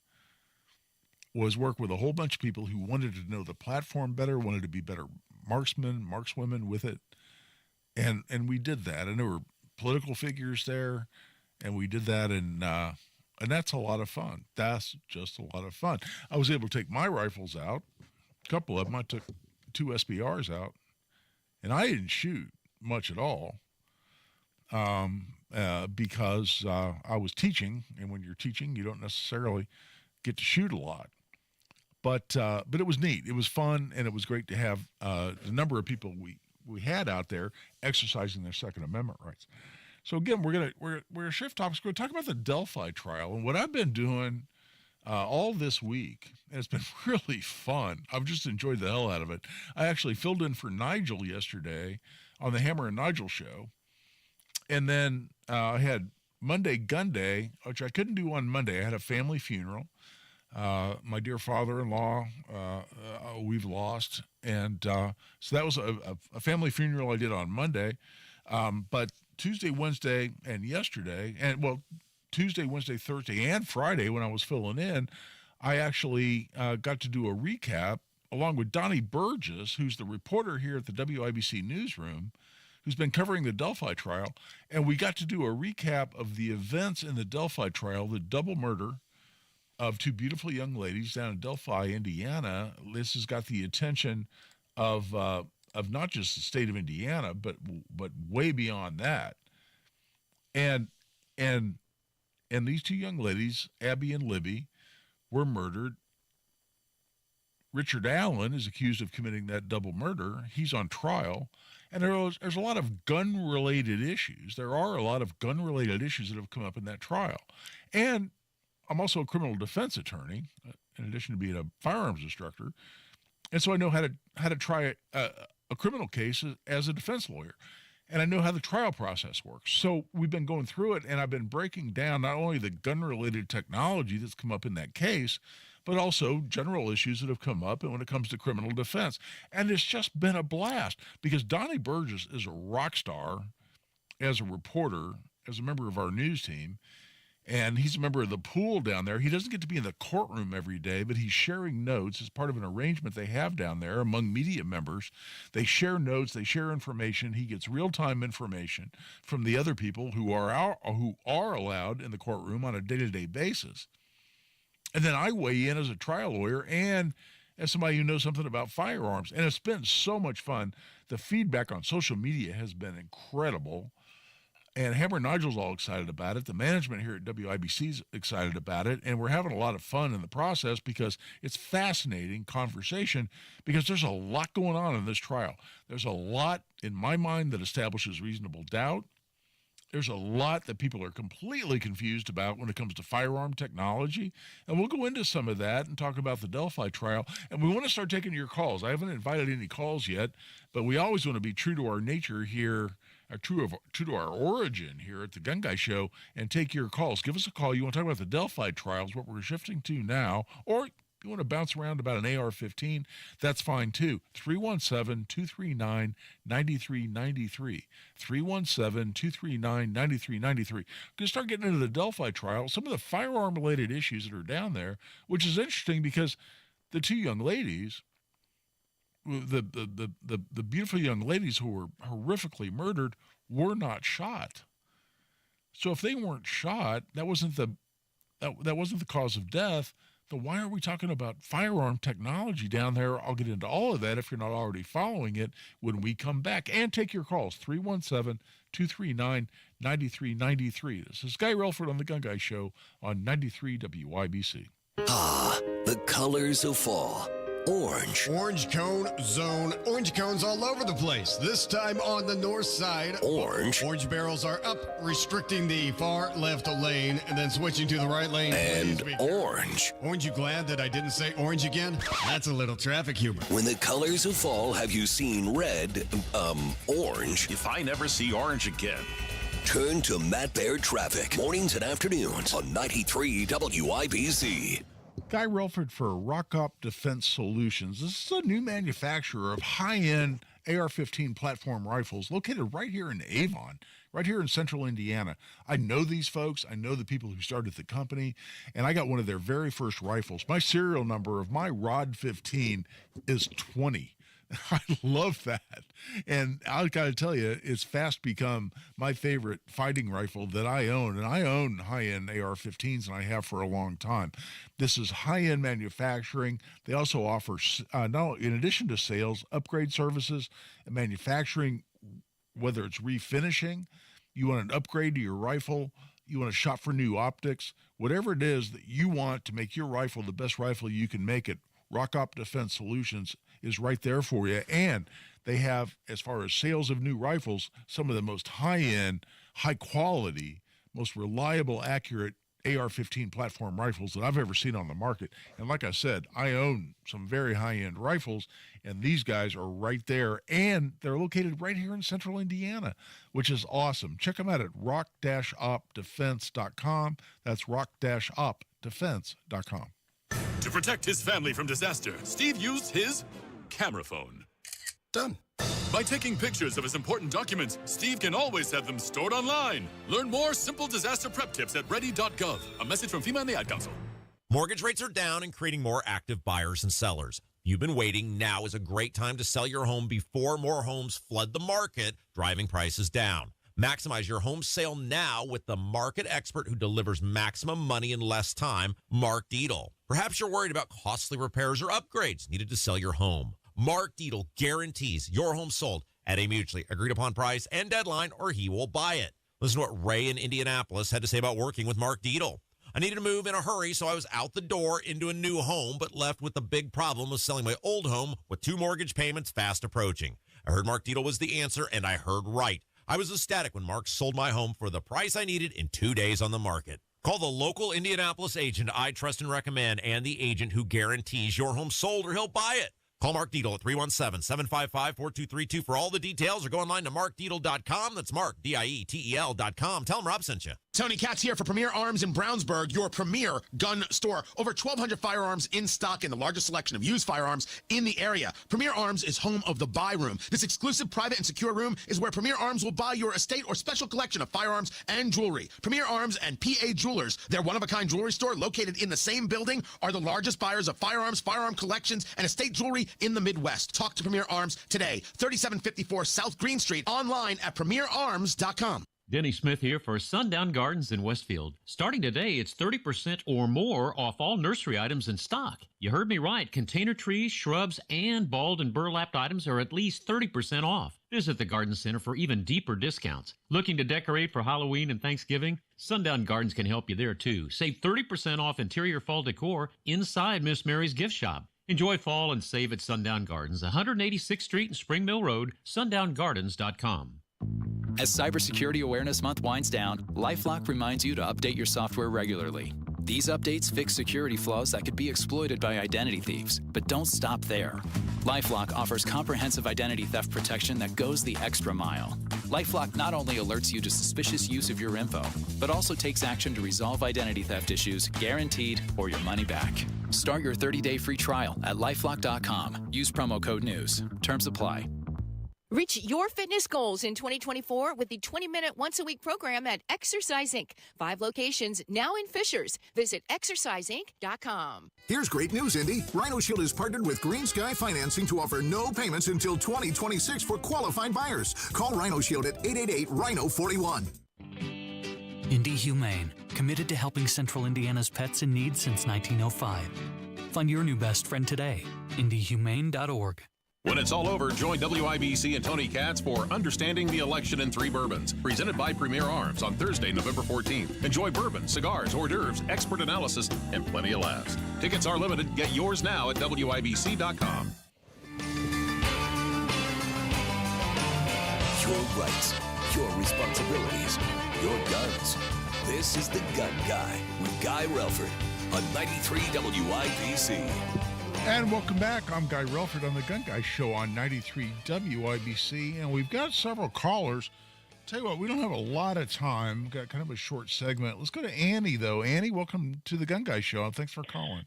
was work with a whole bunch of people who wanted to know the platform better, wanted to be better markswomen with it. And we did that, and there were political figures there, and we did that, and that's a lot of fun. That's just a lot of fun. I was able to take my rifles out, a couple of them. I took 2 SBRs out, and I didn't shoot much at all because I was teaching, and when you're teaching, you don't necessarily get to shoot a lot. But it was neat. It was fun, and it was great to have the number of people we had out there exercising their Second Amendment rights. So again, we're gonna shift topics. We're gonna talk about the Delphi trial and what I've been doing all this week. And it's been really fun. I've just enjoyed the hell out of it. I actually filled in for Nigel yesterday on the Hammer and Nigel show, and then I had Monday Gun Day, which I couldn't do on Monday. I had a family funeral. My dear father-in-law, we've lost. And so that was a family funeral I did on Monday. But Tuesday, Wednesday, and yesterday, Tuesday, Wednesday, Thursday, and Friday when I was filling in, I actually got to do a recap along with Donnie Burgess, who's the reporter here at the WIBC newsroom, who's been covering the Delphi trial. And we got to do a recap of the events in the Delphi trial, the double murder of two beautiful young ladies down in Delphi, Indiana. This has got the attention of not just the state of Indiana, but way beyond that. And these two young ladies, Abby and Libby, were murdered. Richard Allen is accused of committing that double murder. He's on trial. And there's a lot of gun-related issues. There are a lot of gun-related issues that have come up in that trial. And I'm also a criminal defense attorney, in addition to being a firearms instructor. And so I know how to try a criminal case as a defense lawyer. And I know how the trial process works. So we've been going through it, and I've been breaking down not only the gun-related technology that's come up in that case, but also general issues that have come up and when it comes to criminal defense. And it's just been a blast because Donnie Burgess is a rock star as a reporter, as a member of our news team, and he's a member of the pool down there. He doesn't get to be in the courtroom every day, but he's sharing notes as part of an arrangement they have down there among media members. They share notes, they share information. He gets real-time information from the other people who are allowed in the courtroom on a day-to-day basis. And then I weigh in as a trial lawyer and as somebody who knows something about firearms. And it's been so much fun. The feedback on social media has been incredible. And Hammer Nigel's all excited about it. The management here at WIBC is excited about it. And we're having a lot of fun in the process because it's fascinating conversation because there's a lot going on in this trial. There's a lot, in my mind, that establishes reasonable doubt. There's a lot that people are completely confused about when it comes to firearm technology. And we'll go into some of that and talk about the Delphi trial. And we want to start taking your calls. I haven't invited any calls yet, but we always want to be true to our nature here, true to our origin here at the Gun Guy Show, and take your calls. Give us a call. You want to talk about the Delphi trials, what we're shifting to now, or you want to bounce around about an AR-15, that's fine too. 317-239-9393. 317-239-9393. Going to start getting into the Delphi trial, some of the firearm-related issues that are down there, which is interesting because the two young ladies, the beautiful young ladies who were horrifically murdered, were not shot. So if they weren't shot, that wasn't the cause of death. Then why are we talking about firearm technology down there? I'll get into all of that if you're not already following it when we come back. And take your calls, 317-239-9393. This is Guy Relford on The Gun Guy Show on 93 WIBC. Ah, the colors of fall. Orange. Orange cone zone. Orange cones all over the place. This time on the north side. Orange. Orange barrels are up, restricting the far left lane and then switching to the right lane. And orange. Aren't you glad that I didn't say orange again? That's a little traffic humor. When the colors of fall have you seen red, orange. If I never see orange again. Turn to Matt Baird Traffic. Mornings and afternoons on 93 WIBC. Guy Relford for Rock-Up Defense Solutions. This is a new manufacturer of high-end AR-15 platform rifles located right here in Avon, right here in central Indiana. I know these folks. I know the people who started the company, and I got one of their very first rifles. My serial number of my Rod 15 is 20. I love that. And I got to tell you, it's fast become my favorite fighting rifle that I own. And I own high-end AR-15s, and I have for a long time. This is high-end manufacturing. They also offer, in addition to sales, upgrade services and manufacturing, whether it's refinishing, you want an upgrade to your rifle, you want to shop for new optics, whatever it is that you want to make your rifle the best rifle you can make it, Rock-Up Defense Solutions is right there for you. And they have, as far as sales of new rifles, some of the most high-end, high-quality, most reliable, accurate AR-15 platform rifles that I've ever seen on the market. And like I said, I own some very high-end rifles, and these guys are right there. And they're located right here in central Indiana, which is awesome. Check them out at rock-opdefense.com. That's rock-opdefense.com. To protect his family from disaster, Steve used his camera phone. Done. By taking pictures of his important documents, Steve can always have them stored online. Learn more simple disaster prep tips at ready.gov. A message from FEMA and the Ad Council. Mortgage rates are down and creating more active buyers and sellers. You've been waiting. Now is a great time to sell your home before more homes flood the market, driving prices down. Maximize your home sale now with the market expert who delivers maximum money in less time, Mark Dietel. Perhaps you're worried about costly repairs or upgrades needed to sell your home. Mark Dietel guarantees your home sold at a mutually agreed upon price and deadline, or he will buy it. Listen to what Ray in Indianapolis had to say about working with Mark Dietel. I needed to move in a hurry, so I was out the door into a new home, but left with the big problem of selling my old home with 2 mortgage payments fast approaching. I heard Mark Dietel was the answer, and I heard right. I was ecstatic when Mark sold my home for the price I needed in 2 days on the market. Call the local Indianapolis agent I trust and recommend, and the agent who guarantees your home sold or he'll buy it. Call Mark Dietel at 317-755-4232 for all the details, or go online to markdietel.com. That's Mark, Dietel.com. Tell him Rob sent you. Tony Katz here for Premier Arms in Brownsburg, your premier gun store. Over 1,200 firearms in stock and the largest selection of used firearms in the area. Premier Arms is home of the Buy Room. This exclusive, private, and secure room is where Premier Arms will buy your estate or special collection of firearms and jewelry. Premier Arms and PA Jewelers, their one-of-a-kind jewelry store located in the same building, are the largest buyers of firearms, firearm collections, and estate jewelry in the Midwest. Talk to Premier Arms today. 3754 South Green Street. Online at premierarms.com. Denny Smith here for Sundown Gardens in Westfield. Starting today, it's 30% or more off all nursery items in stock. You heard me right. Container trees, shrubs, and balled and burlapped items are at least 30% off. Visit the Garden Center for even deeper discounts. Looking to decorate for Halloween and Thanksgiving? Sundown Gardens can help you there, too. Save 30% off interior fall decor inside Miss Mary's gift shop. Enjoy fall and save at Sundown Gardens, 186th Street and Spring Mill Road, sundown.gardens.com. As Cybersecurity Awareness Month winds down, LifeLock reminds you to update your software regularly. These updates fix security flaws that could be exploited by identity thieves. But don't stop there. LifeLock offers comprehensive identity theft protection that goes the extra mile. LifeLock not only alerts you to suspicious use of your info, but also takes action to resolve identity theft issues, guaranteed, or your money back. Start your 30-day free trial at LifeLock.com. Use promo code NEWS. Terms apply. Reach your fitness goals in 2024 with the 20-minute once-a-week program at Exercise Inc. 5 locations now in Fishers. Visit exerciseinc.com. Here's great news, Indy. Rhino Shield has partnered with Green Sky Financing to offer no payments until 2026 for qualified buyers. Call Rhino Shield at 888-RHINO-41. Indy Humane, committed to helping Central Indiana's pets in need since 1905. Find your new best friend today. IndyHumane.org. When it's all over, join WIBC and Tony Katz for Understanding the Election in 3 Bourbons, presented by Premier Arms on Thursday, November 14th. Enjoy bourbon, cigars, hors d'oeuvres, expert analysis, and plenty of laughs. Tickets are limited. Get yours now at WIBC.com. Your rights, your responsibilities, your guns. This is The Gun Guy with Guy Relford on 93 WIBC. And welcome back. I'm Guy Relford on the Gun Guy Show on 93 WIBC, and we've got several callers. Tell you what, we don't have a lot of time. We've got kind of a short segment. Let's go to Annie, though. Annie, welcome to the Gun Guy Show, and thanks for calling.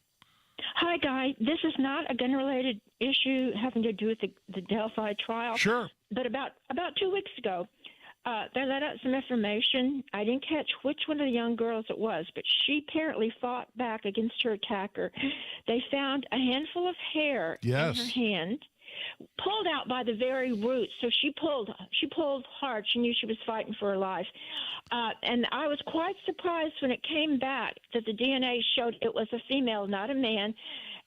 Hi, Guy. This is not a gun-related issue having to do with the Delphi trial. Sure. But about 2 weeks ago, they let out some information. I didn't catch which one of the young girls it was, but she apparently fought back against her attacker. They found a handful of hair in her hand, pulled out by the very roots. So she pulled hard. She knew she was fighting for her life. And I was quite surprised when it came back that the DNA showed it was a female, not a man,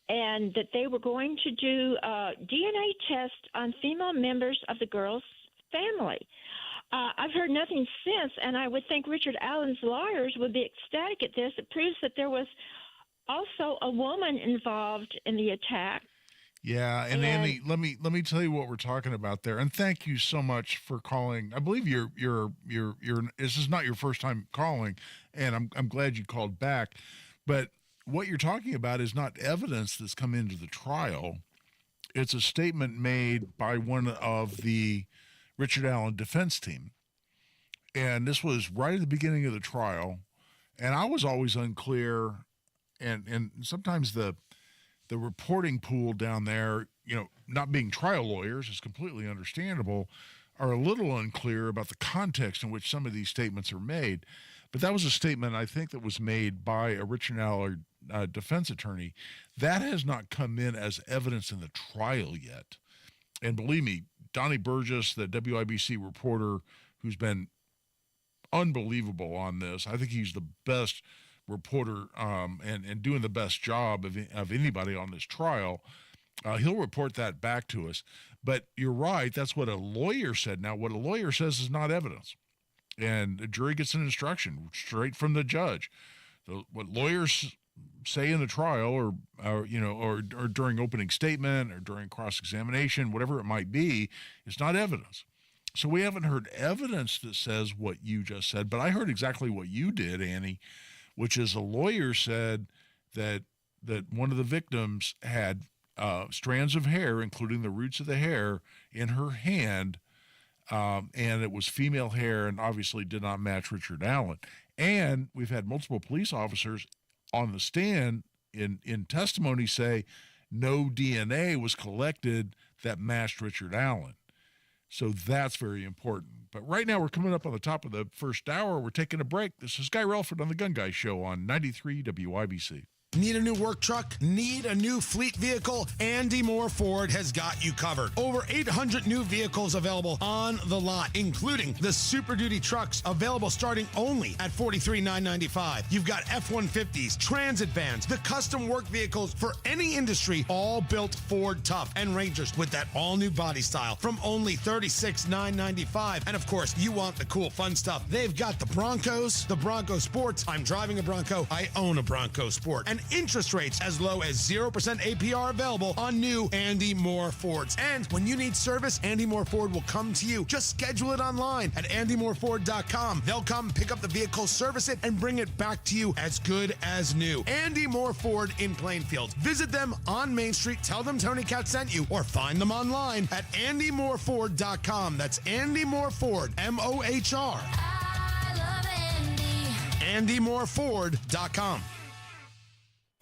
and that they were going to do a DNA test on female members of the girl's family. I've heard nothing since, and I would think Richard Allen's lawyers would be ecstatic at this. It proves that there was also a woman involved in the attack. Yeah, and Annie, let me tell you what we're talking about there. And thank you so much for calling. I believe you're this is not your first time calling, and I'm glad you called back. But what you're talking about is not evidence that's come into the trial. It's a statement made by one of the Richard Allen defense team. And this was right at the beginning of the trial. And I was always unclear, and sometimes the reporting pool down there, not being trial lawyers is completely understandable, are a little unclear about the context in which some of these statements are made. But that was a statement, I think, that was made by a Richard defense attorney. That has not come in as evidence in the trial yet. And believe me, Donnie Burgess, the WIBC reporter who's been unbelievable on this, I think he's the best reporter and doing the best job of anybody on this trial. He'll report that back to us. But you're right, that's what a lawyer said. Now, what a lawyer says is not evidence. And the jury gets an instruction straight from the judge. What lawyers say in the trial or during opening statement or during cross-examination, whatever it might be, is not evidence. So we haven't heard evidence that says what you just said, but I heard exactly what you did, Annie, which is a lawyer said that one of the victims had strands of hair, including the roots of the hair, in her hand, and it was female hair and obviously did not match Richard Allen. And we've had multiple police officers on the stand in testimony say no DNA was collected that matched Richard Allen. So that's very important. But right now we're coming up on the top of the first hour. We're taking a break. This is Guy Relford on the Gun Guy Show on 93 WIBC. Need a new work truck? Need a new fleet vehicle? Andy Moore Ford has got you covered. Over 800 new vehicles available on the lot, including the Super Duty trucks available starting only at $43,995. You've got F-150s, transit vans, the custom work vehicles for any industry, all built Ford tough, and Rangers with that all-new body style from only $36,995. And of course, you want the cool, fun stuff. They've got the Broncos, the Bronco Sports. I'm driving a Bronco. I own a Bronco Sport. And interest rates as low as 0% APR available on new Andy Moore Fords. And when you need service, Andy Moore Ford will come to you. Just schedule it online at andymoreford.com. They'll come pick up the vehicle, service it, and bring it back to you as good as new. Andy Moore Ford in Plainfield. Visit them on Main Street. Tell them Tony Cat sent you, or find them online at andymoreford.com. That's Andy Moore Ford, M-O-H-R. I love Andy. andymoreford.com.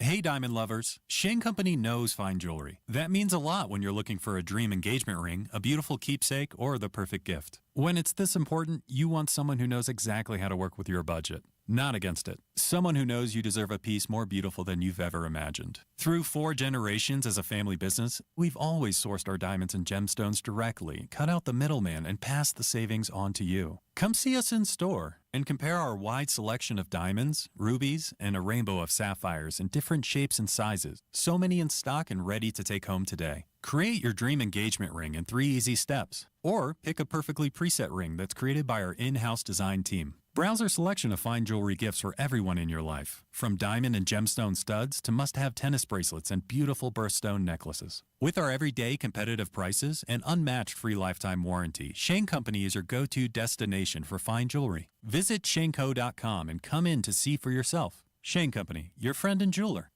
Hey, diamond lovers. Shane Company knows fine jewelry. That means a lot when you're looking for a dream engagement ring, a beautiful keepsake, or the perfect gift. When it's this important, you want someone who knows exactly how to work with your budget. Not against it. Someone who knows you deserve a piece more beautiful than you've ever imagined. Through 4 generations as a family business, we've always sourced our diamonds and gemstones directly, cut out the middleman, and passed the savings on to you. Come see us in store and compare our wide selection of diamonds, rubies, and a rainbow of sapphires in different shapes and sizes. So many in stock and ready to take home today. Create your dream engagement ring in 3 easy steps. Or pick a perfectly preset ring that's created by our in-house design team. Browse our selection of fine jewelry gifts for everyone in your life, from diamond and gemstone studs to must-have tennis bracelets and beautiful birthstone necklaces. With our everyday competitive prices and unmatched free lifetime warranty, Shane Company is your go-to destination for fine jewelry. Visit shaneco.com and come in to see for yourself. Shane Company, your friend and jeweler.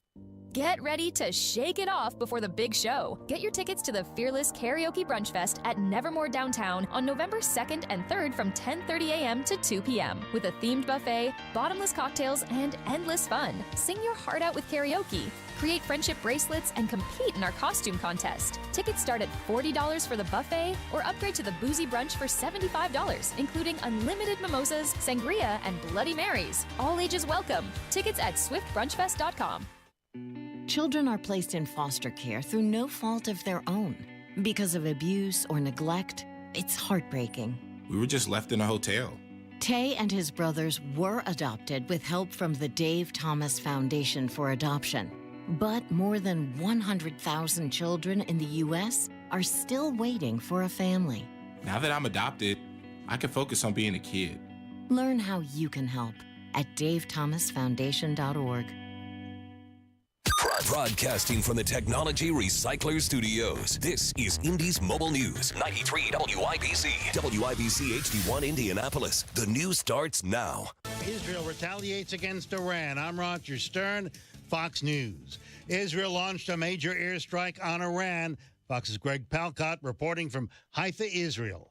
Get ready to shake it off before the big show. Get your tickets to the Fearless Karaoke Brunch Fest at Nevermore Downtown on November 2nd and 3rd from 10:30 a.m. to 2 p.m. with a themed buffet, bottomless cocktails, and endless fun. Sing your heart out with karaoke. Create friendship bracelets and compete in our costume contest. Tickets start at $40 for the buffet or upgrade to the boozy brunch for $75, including unlimited mimosas, sangria, and Bloody Marys. All ages welcome. Tickets at swiftbrunchfest.com. Children are placed in foster care through no fault of their own. Because of abuse or neglect, it's heartbreaking. We were just left in a hotel. Tay and his brothers were adopted with help from the Dave Thomas Foundation for Adoption. But more than 100,000 children in the U.S. are still waiting for a family. Now that I'm adopted, I can focus on being a kid. Learn how you can help at davethomasfoundation.org. Broadcasting from the Technology Recycler Studios, this is Indy's Mobile News, 93 WIBC, WIBC HD1 Indianapolis. The news starts now. Israel retaliates against Iran. I'm Roger Stern, Fox News. Israel launched a major airstrike on Iran. Fox's Greg Palcott reporting from Haifa, Israel.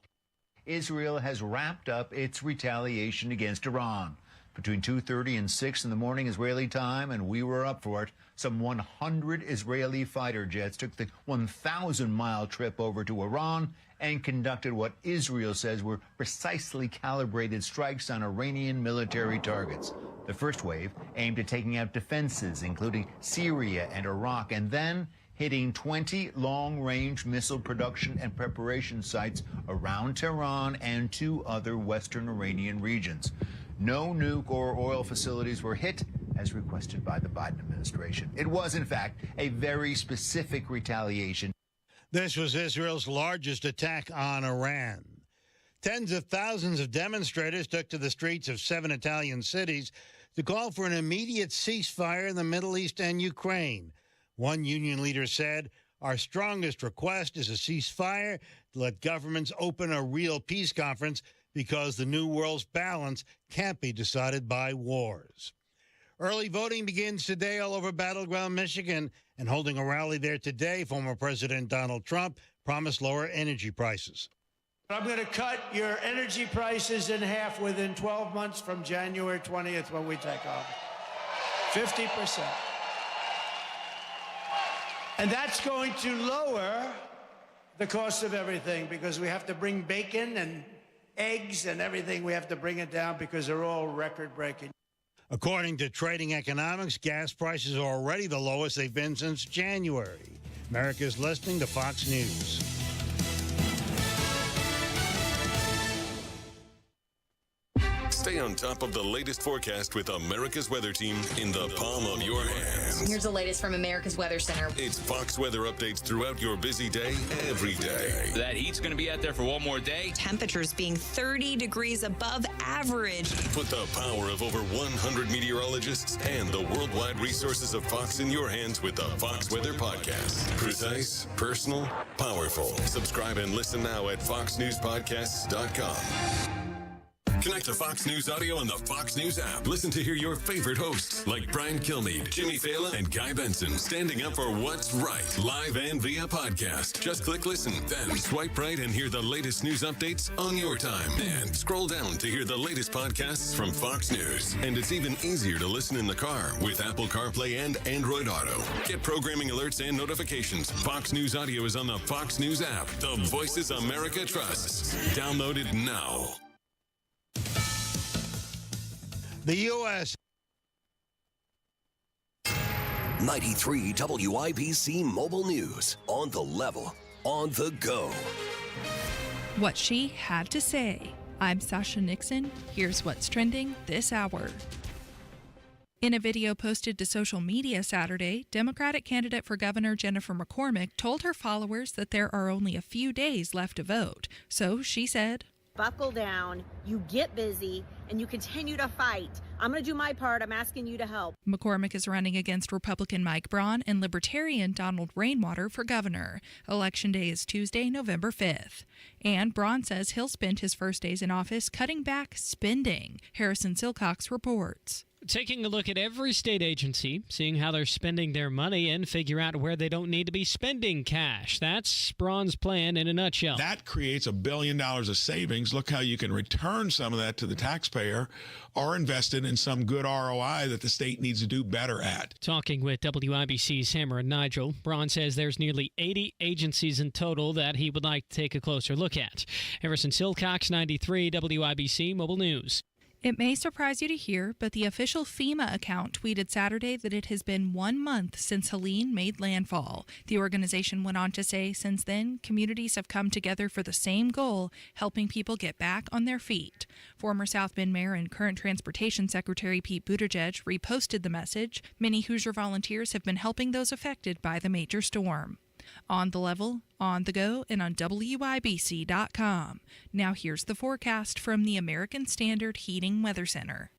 Israel has wrapped up its retaliation against Iran. between 2:30 and 6 in the morning Israeli time, and we were up for it. Some 100 Israeli fighter jets took the 1,000-mile trip over to Iran and conducted what Israel says were precisely calibrated strikes on Iranian military targets. The first wave aimed at taking out defenses, including Syria and Iraq, and then hitting 20 long-range missile production and preparation sites around Tehran and 2 other western Iranian regions. No nuke or oil facilities were hit, as requested by the Biden administration. It was, in fact, a very specific retaliation. This was Israel's largest attack on Iran. Tens of thousands of demonstrators took to the streets of 7 Italian cities to call for an immediate ceasefire in the Middle East and Ukraine. One union leader said, "Our strongest request is a ceasefire to let governments open a real peace conference because the new world's balance can't be decided by wars." Early voting begins today all over battleground Michigan, and holding a rally there today, former President Donald Trump promised lower energy prices. I'm going to cut your energy prices in half within 12 months from January 20th when we take off. 50%. And that's going to lower the cost of everything because we have to bring bacon and eggs and everything. We have to bring it down because they're all record-breaking. According to Trading Economics, gas prices are already the lowest they've been since January. America's listening to Fox News. Stay on top of the latest forecast with America's Weather Team in the palm of your hands. Here's the latest from America's Weather Center. It's Fox weather updates throughout your busy day, every day. That heat's going to be out there for one more day. Temperatures being 30 degrees above average. Put the power of over 100 meteorologists and the worldwide resources of Fox in your hands with the Fox Weather Podcast. Precise, personal, powerful. Subscribe and listen now at foxnewspodcasts.com. Connect to Fox News Audio on the Fox News app. Listen to hear your favorite hosts like Brian Kilmeade, Jimmy Fallon, and Guy Benson standing up for what's right, live and via podcast. Just click listen, then swipe right and hear the latest news updates on your time. And scroll down to hear the latest podcasts from Fox News. And it's even easier to listen in the car with Apple CarPlay and Android Auto. Get programming alerts and notifications. Fox News Audio is on the Fox News app. The voices America trusts. Download it now. The U.S. 93 WIBC Mobile News. On the level, on the go. What she had to say. I'm Sasha Nixon. Here's what's trending this hour. In a video posted to social media Saturday, Democratic candidate for governor Jennifer McCormick told her followers that there are only a few days left to vote. So she said, "Buckle down, you get busy, and you continue to fight. I'm going to do my part. I'm asking you to help." McCormick is running against Republican Mike Braun and Libertarian Donald Rainwater for governor. Election day is Tuesday, November 5th. And Braun says he'll spend his first days in office cutting back spending. Harrison Silcox reports. Taking a look at every state agency, seeing how they're spending their money and figure out where they don't need to be spending cash. That's Braun's plan in a nutshell. That creates $1 billion of savings. Look how you can return some of that to the taxpayer or invest it in some good ROI that the state needs to do better at. Talking with WIBC's Hammer and Nigel, Braun says there's nearly 80 agencies in total that he would like to take a closer look at. Harrison Silcox, 93 WIBC Mobile News. It may surprise you to hear, but the official FEMA account tweeted Saturday that it has been 1 month since Helene made landfall. The organization went on to say since then, communities have come together for the same goal, helping people get back on their feet. Former South Bend Mayor and current Transportation Secretary Pete Buttigieg reposted the message. Many Hoosier volunteers have been helping those affected by the major storm. On the level, on the go, and on WIBC.com. Now here's the forecast from the American Standard Heating Weather Center.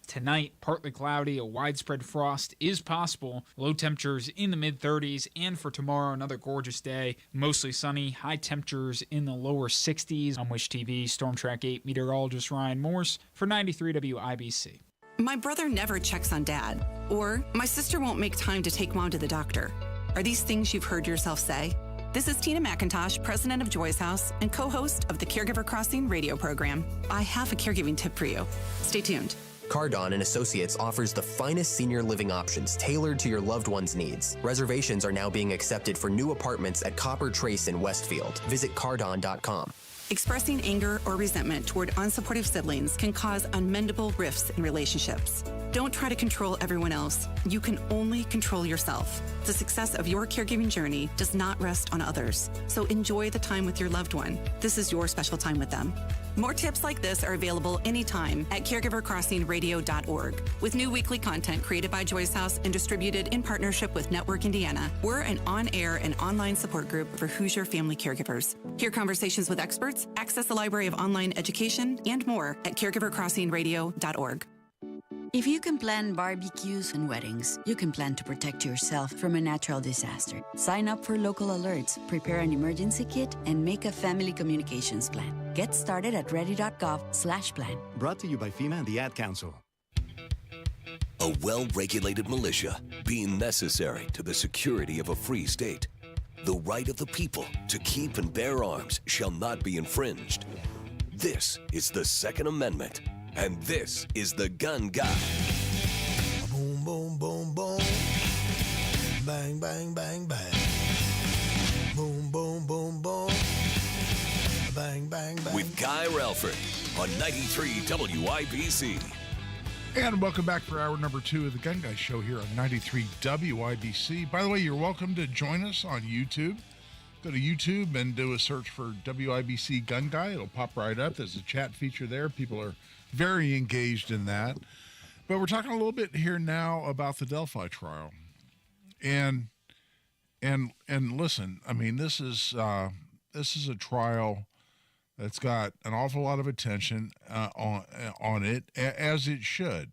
Tonight, partly cloudy, a widespread frost is possible. Low temperatures in the mid-30s, and for tomorrow, another gorgeous day. Mostly sunny, high temperatures in the lower 60s. On Wish TV, Storm Track 8 meteorologist Ryan Morse for 93 WIBC. My brother never checks on Dad, or my sister won't make time to take Mom to the doctor. Are these things you've heard yourself say? This is Tina McIntosh, president of Joy's House and co-host of the Caregiver Crossing radio program. I have a caregiving tip for you. Stay tuned. Cardon and Associates offers the finest senior living options tailored to your loved one's needs. Reservations are now being accepted for new apartments at Copper Trace in Westfield. Visit cardon.com. Expressing anger or resentment toward unsupportive siblings can cause unmendable rifts in relationships. Don't try to control everyone else. You can only control yourself. The success of your caregiving journey does not rest on others. So enjoy the time with your loved one. This is your special time with them. More tips like this are available anytime at caregivercrossingradio.org. With new weekly content created by Joy's House and distributed in partnership with Network Indiana, we're an on-air and online support group for Hoosier family caregivers. Hear conversations with experts, access the library of online education, and more at caregivercrossingradio.org. If you can plan barbecues and weddings, you can plan to protect yourself from a natural disaster. Sign up for local alerts, prepare an emergency kit, and make a family communications plan. Get started at ready.gov/plan. Brought to you by FEMA and the Ad Council. A well-regulated militia being necessary to the security of a free state. The right of the people to keep and bear arms shall not be infringed. This is the Second Amendment. And this is the Gun Guy. Boom, boom, boom, boom. Bang, bang, bang, bang. Boom, boom, boom, boom. Bang, bang, bang. With Guy Relford on 93 WIBC. And welcome back for hour number 2 of the Gun Guy Show here on 93 WIBC. By the way, you're welcome to join us on YouTube. Go to YouTube and do a search for WIBC Gun Guy. It'll pop right up. There's a chat feature there. People are very engaged in that. But we're talking a little bit here now about the Delphi trial. And listen, I mean, this is a trial that's got an awful lot of attention on it, as it should,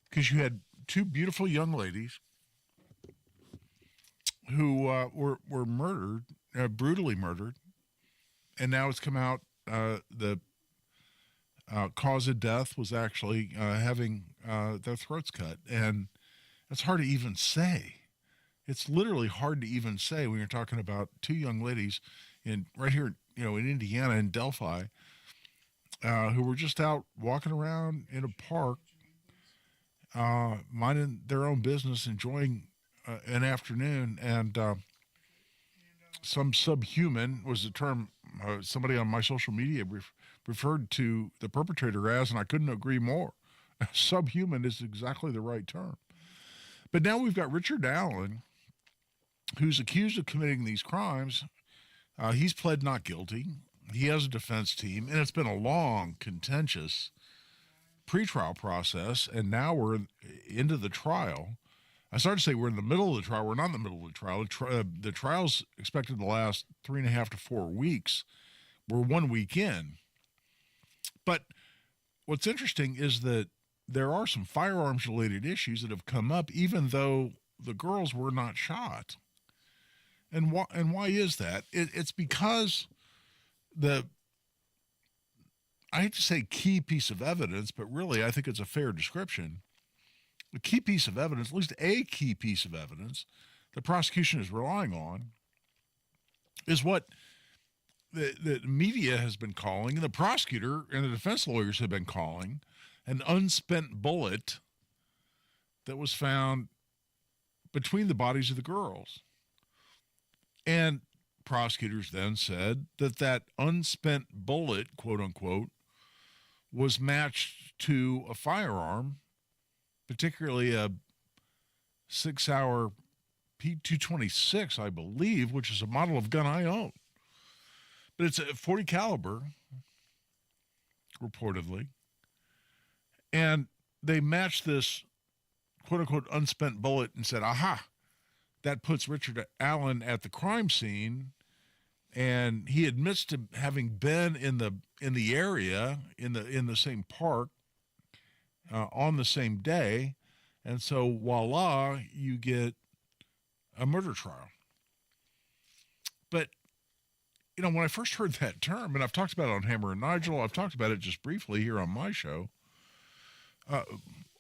because you had 2 beautiful young ladies who were murdered, brutally murdered, and now it's come out the cause of death was actually having their throats cut, and it's hard to even say. It's literally hard to even say when you're talking about 2 young ladies right here, in Indiana, in Delphi, who were just out walking around in a park, minding their own business, enjoying an afternoon, and some subhuman was the term somebody on my social media referred to the perpetrator as, and I couldn't agree more. Subhuman is exactly the right term. But now we've got Richard Allen, who's accused of committing these crimes. He's pled not guilty. He has a defense team, and it's been a long, contentious pretrial process, and now we're into the trial. I started to say we're in the middle of the trial. We're not in the middle of the trial. The trial's expected to last 3.5 to 4 weeks. We're 1 week in. But what's interesting is that there are some firearms-related issues that have come up, even though the girls were not shot. And why is that? It's because I hate to say key piece of evidence, but really I think it's a fair description. The key piece of evidence, at least a key piece of evidence, the prosecution is relying on, is what the media has been calling, and the prosecutor and the defense lawyers have been calling, an unspent bullet that was found between the bodies of the girls. And prosecutors then said that unspent bullet, quote unquote, was matched to a firearm, particularly a 6-hour P226, I believe, which is a model of gun I own. But it's a .40 caliber, reportedly. And they matched this quote-unquote unspent bullet and said, aha, that puts Richard Allen at the crime scene. And he admits to having been in the area, in the same park, on the same day. And so, voila, you get a murder trial. But, when I first heard that term, and I've talked about it on Hammer and Nigel, I've talked about it just briefly here on my show,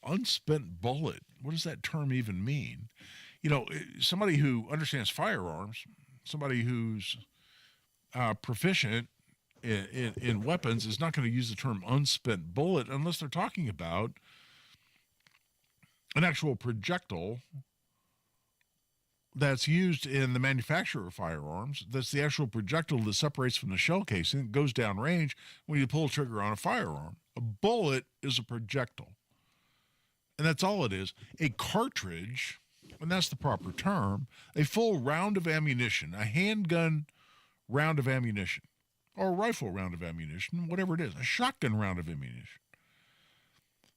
unspent bullet, what does that term even mean? Somebody who understands firearms somebody who's proficient in weapons is not going to use the term unspent bullet unless they're talking about an actual projectile that's used in the manufacture of firearms. That's the actual projectile that separates from the shell casing. It goes downrange when you pull a trigger on a firearm. A bullet is a projectile, and that's all it is. A cartridge, and that's the proper term, a full round of ammunition, a handgun round of ammunition, or a rifle round of ammunition, whatever it is, a shotgun round of ammunition.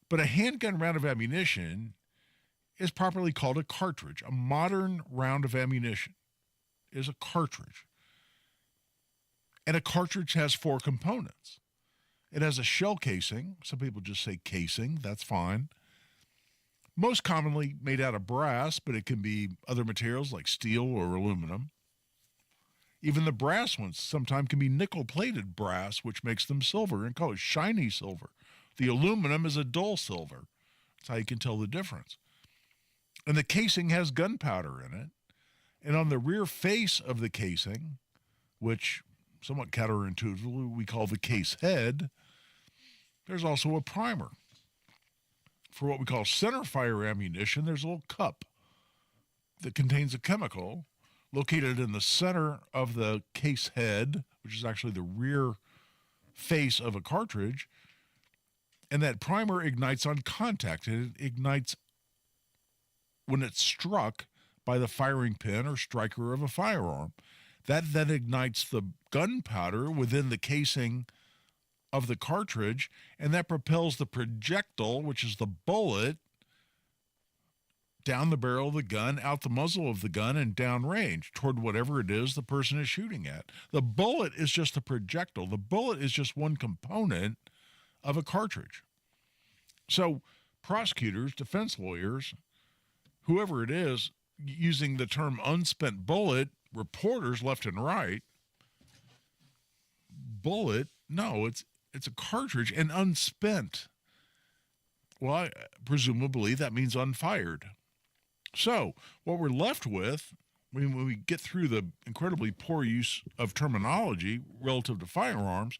But a handgun round of ammunition is properly called a cartridge. A modern round of ammunition is a cartridge. And a cartridge has 4 components. It has a shell casing. Some people just say casing. That's fine. Most commonly made out of brass, but it can be other materials like steel or aluminum. Even the brass ones sometimes can be nickel-plated brass, which makes them silver and call it shiny silver. The aluminum is a dull silver. That's how you can tell the difference. And the casing has gunpowder in it. And on the rear face of the casing, which somewhat counterintuitively we call the case head, there's also a primer. For what we call center fire ammunition, there's a little cup that contains a chemical located in the center of the case head, which is actually the rear face of a cartridge. And that primer ignites on contact. It ignites when it's struck by the firing pin or striker of a firearm. That then ignites the gunpowder within the casing of the cartridge, and that propels the projectile, which is the bullet, down the barrel of the gun, out the muzzle of the gun, and downrange toward whatever it is the person is shooting at. The bullet is just a projectile. The bullet is just one component of a cartridge. So prosecutors, defense lawyers, whoever it is, using the term unspent bullet, reporters left and right, bullet, no, it's a cartridge, and unspent. Well, presumably that means unfired. So what we're left with, when we get through the incredibly poor use of terminology relative to firearms,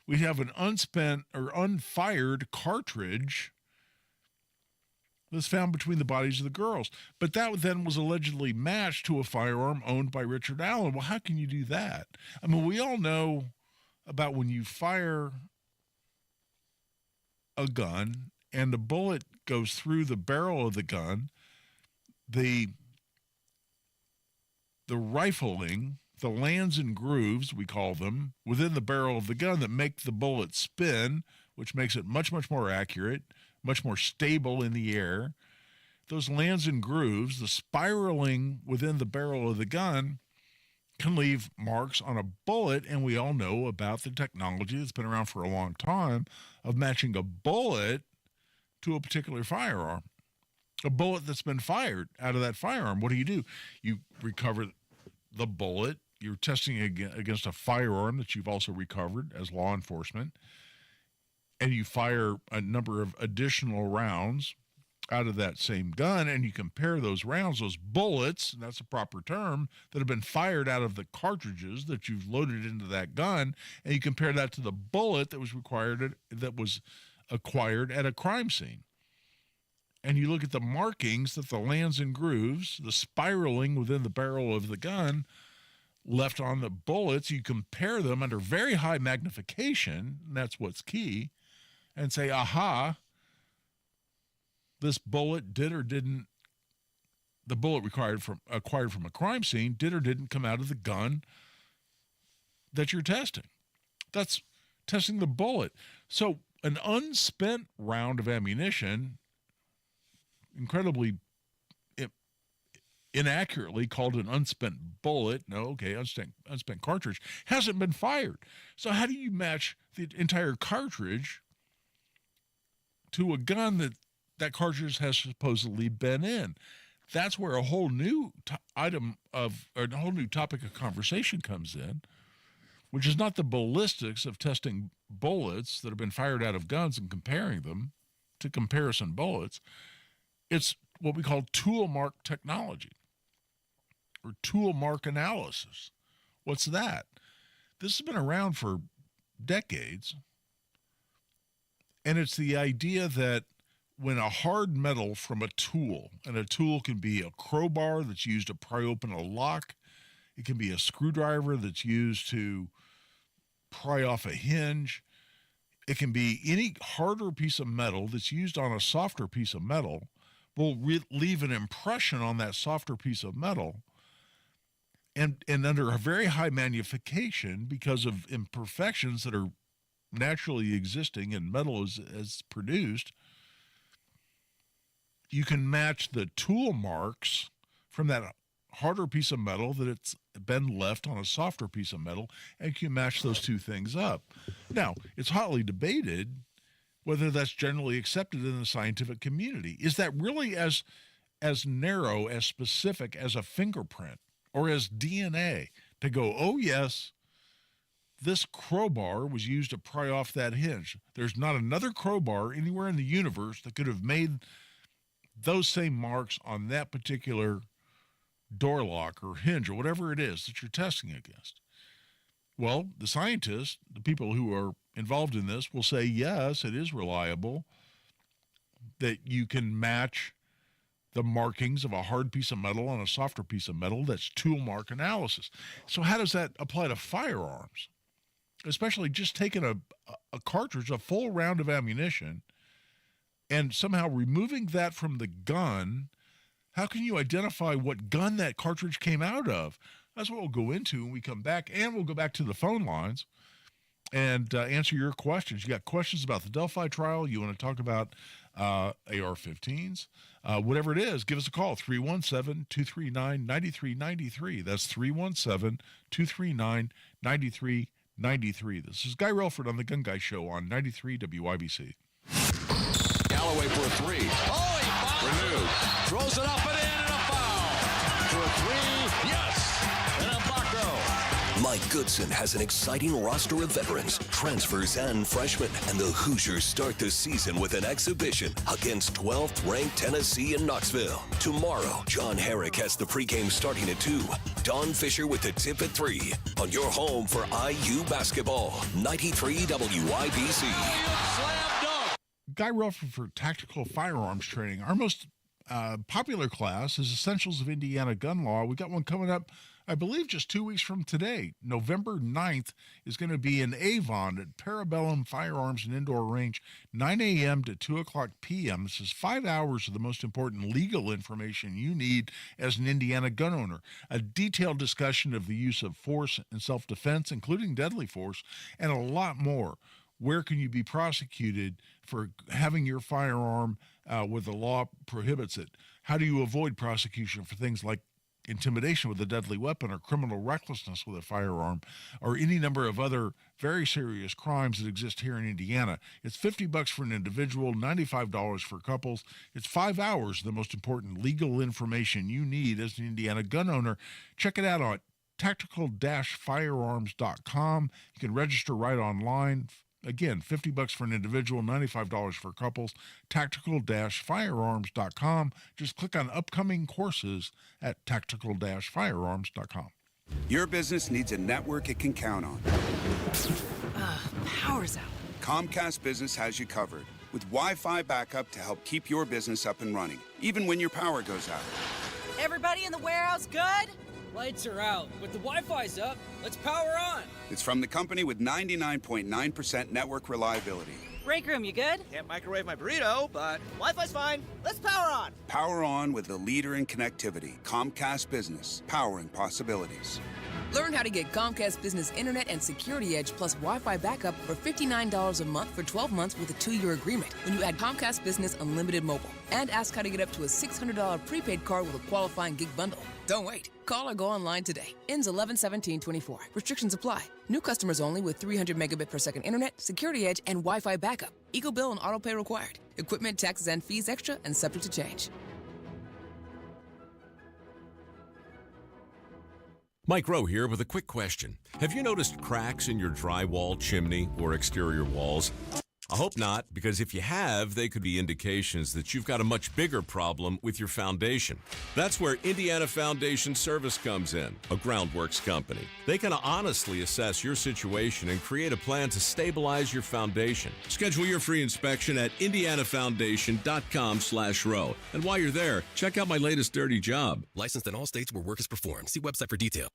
we have an unspent or unfired cartridge was found between the bodies of the girls. But that then was allegedly matched to a firearm owned by Richard Allen. Well, how can you do that? I mean, we all know about when you fire a gun and the bullet goes through the barrel of the gun, the rifling, the lands and grooves, we call them, within the barrel of the gun that make the bullet spin, which makes it much, much more accurate, much more stable in the air. Those lands and grooves, the spiraling within the barrel of the gun, can leave marks on a bullet, and we all know about the technology that's been around for a long time of matching a bullet to a particular firearm. A bullet that's been fired out of that firearm. What do? You recover the bullet. You're testing against a firearm that you've also recovered as law enforcement, and you fire a number of additional rounds out of that same gun, and you compare those rounds, those bullets, and that's a proper term, that have been fired out of the cartridges that you've loaded into that gun, and you compare that to the bullet that was acquired at a crime scene. And you look at the markings that the lands and grooves, the spiraling within the barrel of the gun left on the bullets, you compare them under very high magnification, and that's what's key, and say, aha, this bullet did or didn't, the bullet acquired from a crime scene did or didn't come out of the gun that you're testing. That's testing the bullet. So an unspent round of ammunition, incredibly inaccurately called an unspent bullet, unspent cartridge, hasn't been fired. So how do you match the entire cartridge to a gun that cartridge has supposedly been in? That's where a whole new topic of conversation comes in, which is not the ballistics of testing bullets that have been fired out of guns and comparing them to comparison bullets. It's what we call tool mark technology, or tool mark analysis. What's that? This has been around for decades, and it's the idea that when a hard metal from a tool, and a tool can be a crowbar that's used to pry open a lock, it can be a screwdriver that's used to pry off a hinge, it can be any harder piece of metal that's used on a softer piece of metal, will leave an impression on that softer piece of metal. And under a very high magnification, because of imperfections that are naturally existing in metal as produced, you can match the tool marks from that harder piece of metal that it's been left on a softer piece of metal, and you can match those two things up. Now, it's hotly debated whether that's generally accepted in the scientific community. Is that really as narrow, as specific as a fingerprint or as DNA to go, oh yes, this crowbar was used to pry off that hinge? There's not another crowbar anywhere in the universe that could have made those same marks on that particular door lock or hinge or whatever it is that you're testing against. Well, the scientists, the people who are involved in this, will say, yes, it is reliable, that you can match the markings of a hard piece of metal on a softer piece of metal. That's tool mark analysis. So how does that apply to firearms? Especially just taking a cartridge, a full round of ammunition, and somehow removing that from the gun. How can you identify what gun that cartridge came out of? That's what we'll go into when we come back, and we'll go back to the phone lines and answer your questions. You got questions about the Delphi trial, you want to talk about AR-15s, whatever it is, give us a call, 317-239-9393. That's 317-239-9393. This is Guy Relford on the Gun Guy Show on 93 WIBC. Galloway for a three. Oh, he fouled. Renewed. Throws it up and in, and a foul. For a three, yes. And a Bacco. Mike Goodson has an exciting roster of veterans, transfers, and freshmen, and the Hoosiers start the season with an exhibition against 12th-ranked Tennessee in Knoxville. Tomorrow, John Herrick has the pregame starting at 2. Don Fisher with the tip at 3 on your home for IU basketball, 93 WIBC. Guy Relford for Tactical Firearms Training. Our most popular class is Essentials of Indiana Gun Law. We got one coming up, I believe, just 2 weeks from today. November 9th is going to be in Avon at Parabellum Firearms and Indoor Range, 9 a.m. to 2 o'clock p.m. This is 5 hours of the most important legal information you need as an Indiana gun owner. A detailed discussion of the use of force and self-defense, including deadly force, and a lot more. Where can you be prosecuted for having your firearm where the law prohibits it? How do you avoid prosecution for things like intimidation with a deadly weapon or criminal recklessness with a firearm or any number of other very serious crimes that exist here in Indiana? It's $50 for an individual, $95 for couples. It's 5 hours of the most important legal information you need as an Indiana gun owner. Check it out on tactical-firearms.com. You can register right online. Again, $50 for an individual, $95 for couples, tactical-firearms.com. Just click on upcoming courses at tactical-firearms.com. Your business needs a network it can count on. Power's out. Comcast Business has you covered with Wi-Fi backup to help keep your business up and running, even when your power goes out. Everybody in the warehouse good? Lights are out, but the Wi-Fi's up. Let's power on. It's from the company with 99.9% network reliability. Break room, you good? Can't microwave my burrito, but Wi-Fi's fine. Let's power on. Power on with the leader in connectivity, Comcast Business, powering possibilities. Learn how to get Comcast Business Internet and Security Edge plus Wi-Fi backup for $59 a month for 12 months with a 2-year agreement when you add Comcast Business Unlimited Mobile. And ask how to get up to a $600 prepaid card with a qualifying gig bundle. Don't wait. Call or go online today. Ends 11/17/24. Restrictions apply. New customers only with 300 megabit per second internet, Security Edge, and Wi-Fi backup. Eco bill and auto pay required. Equipment, taxes, and fees extra and subject to change. Mike Rowe here with a quick question. Have you noticed cracks in your drywall, chimney, or exterior walls? I hope not, because if you have, they could be indications that you've got a much bigger problem with your foundation. That's where Indiana Foundation Service comes in, a groundworks company. They can honestly assess your situation and create a plan to stabilize your foundation. Schedule your free inspection at indianafoundation.com/row. And while you're there, check out my latest dirty job. Licensed in all states where work is performed. See website for detail.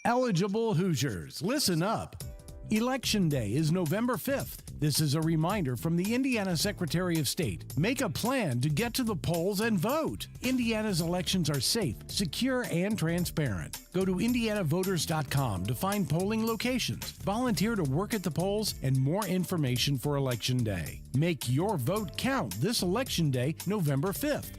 Eligible Hoosiers, listen up. Election Day is November 5th. This is a reminder from the Indiana Secretary of State. Make a plan to get to the polls and vote. Indiana's elections are safe, secure, and transparent. Go to indianavoters.com to find polling locations, volunteer to work at the polls, and more information for Election Day. Make your vote count this Election Day, November 5th.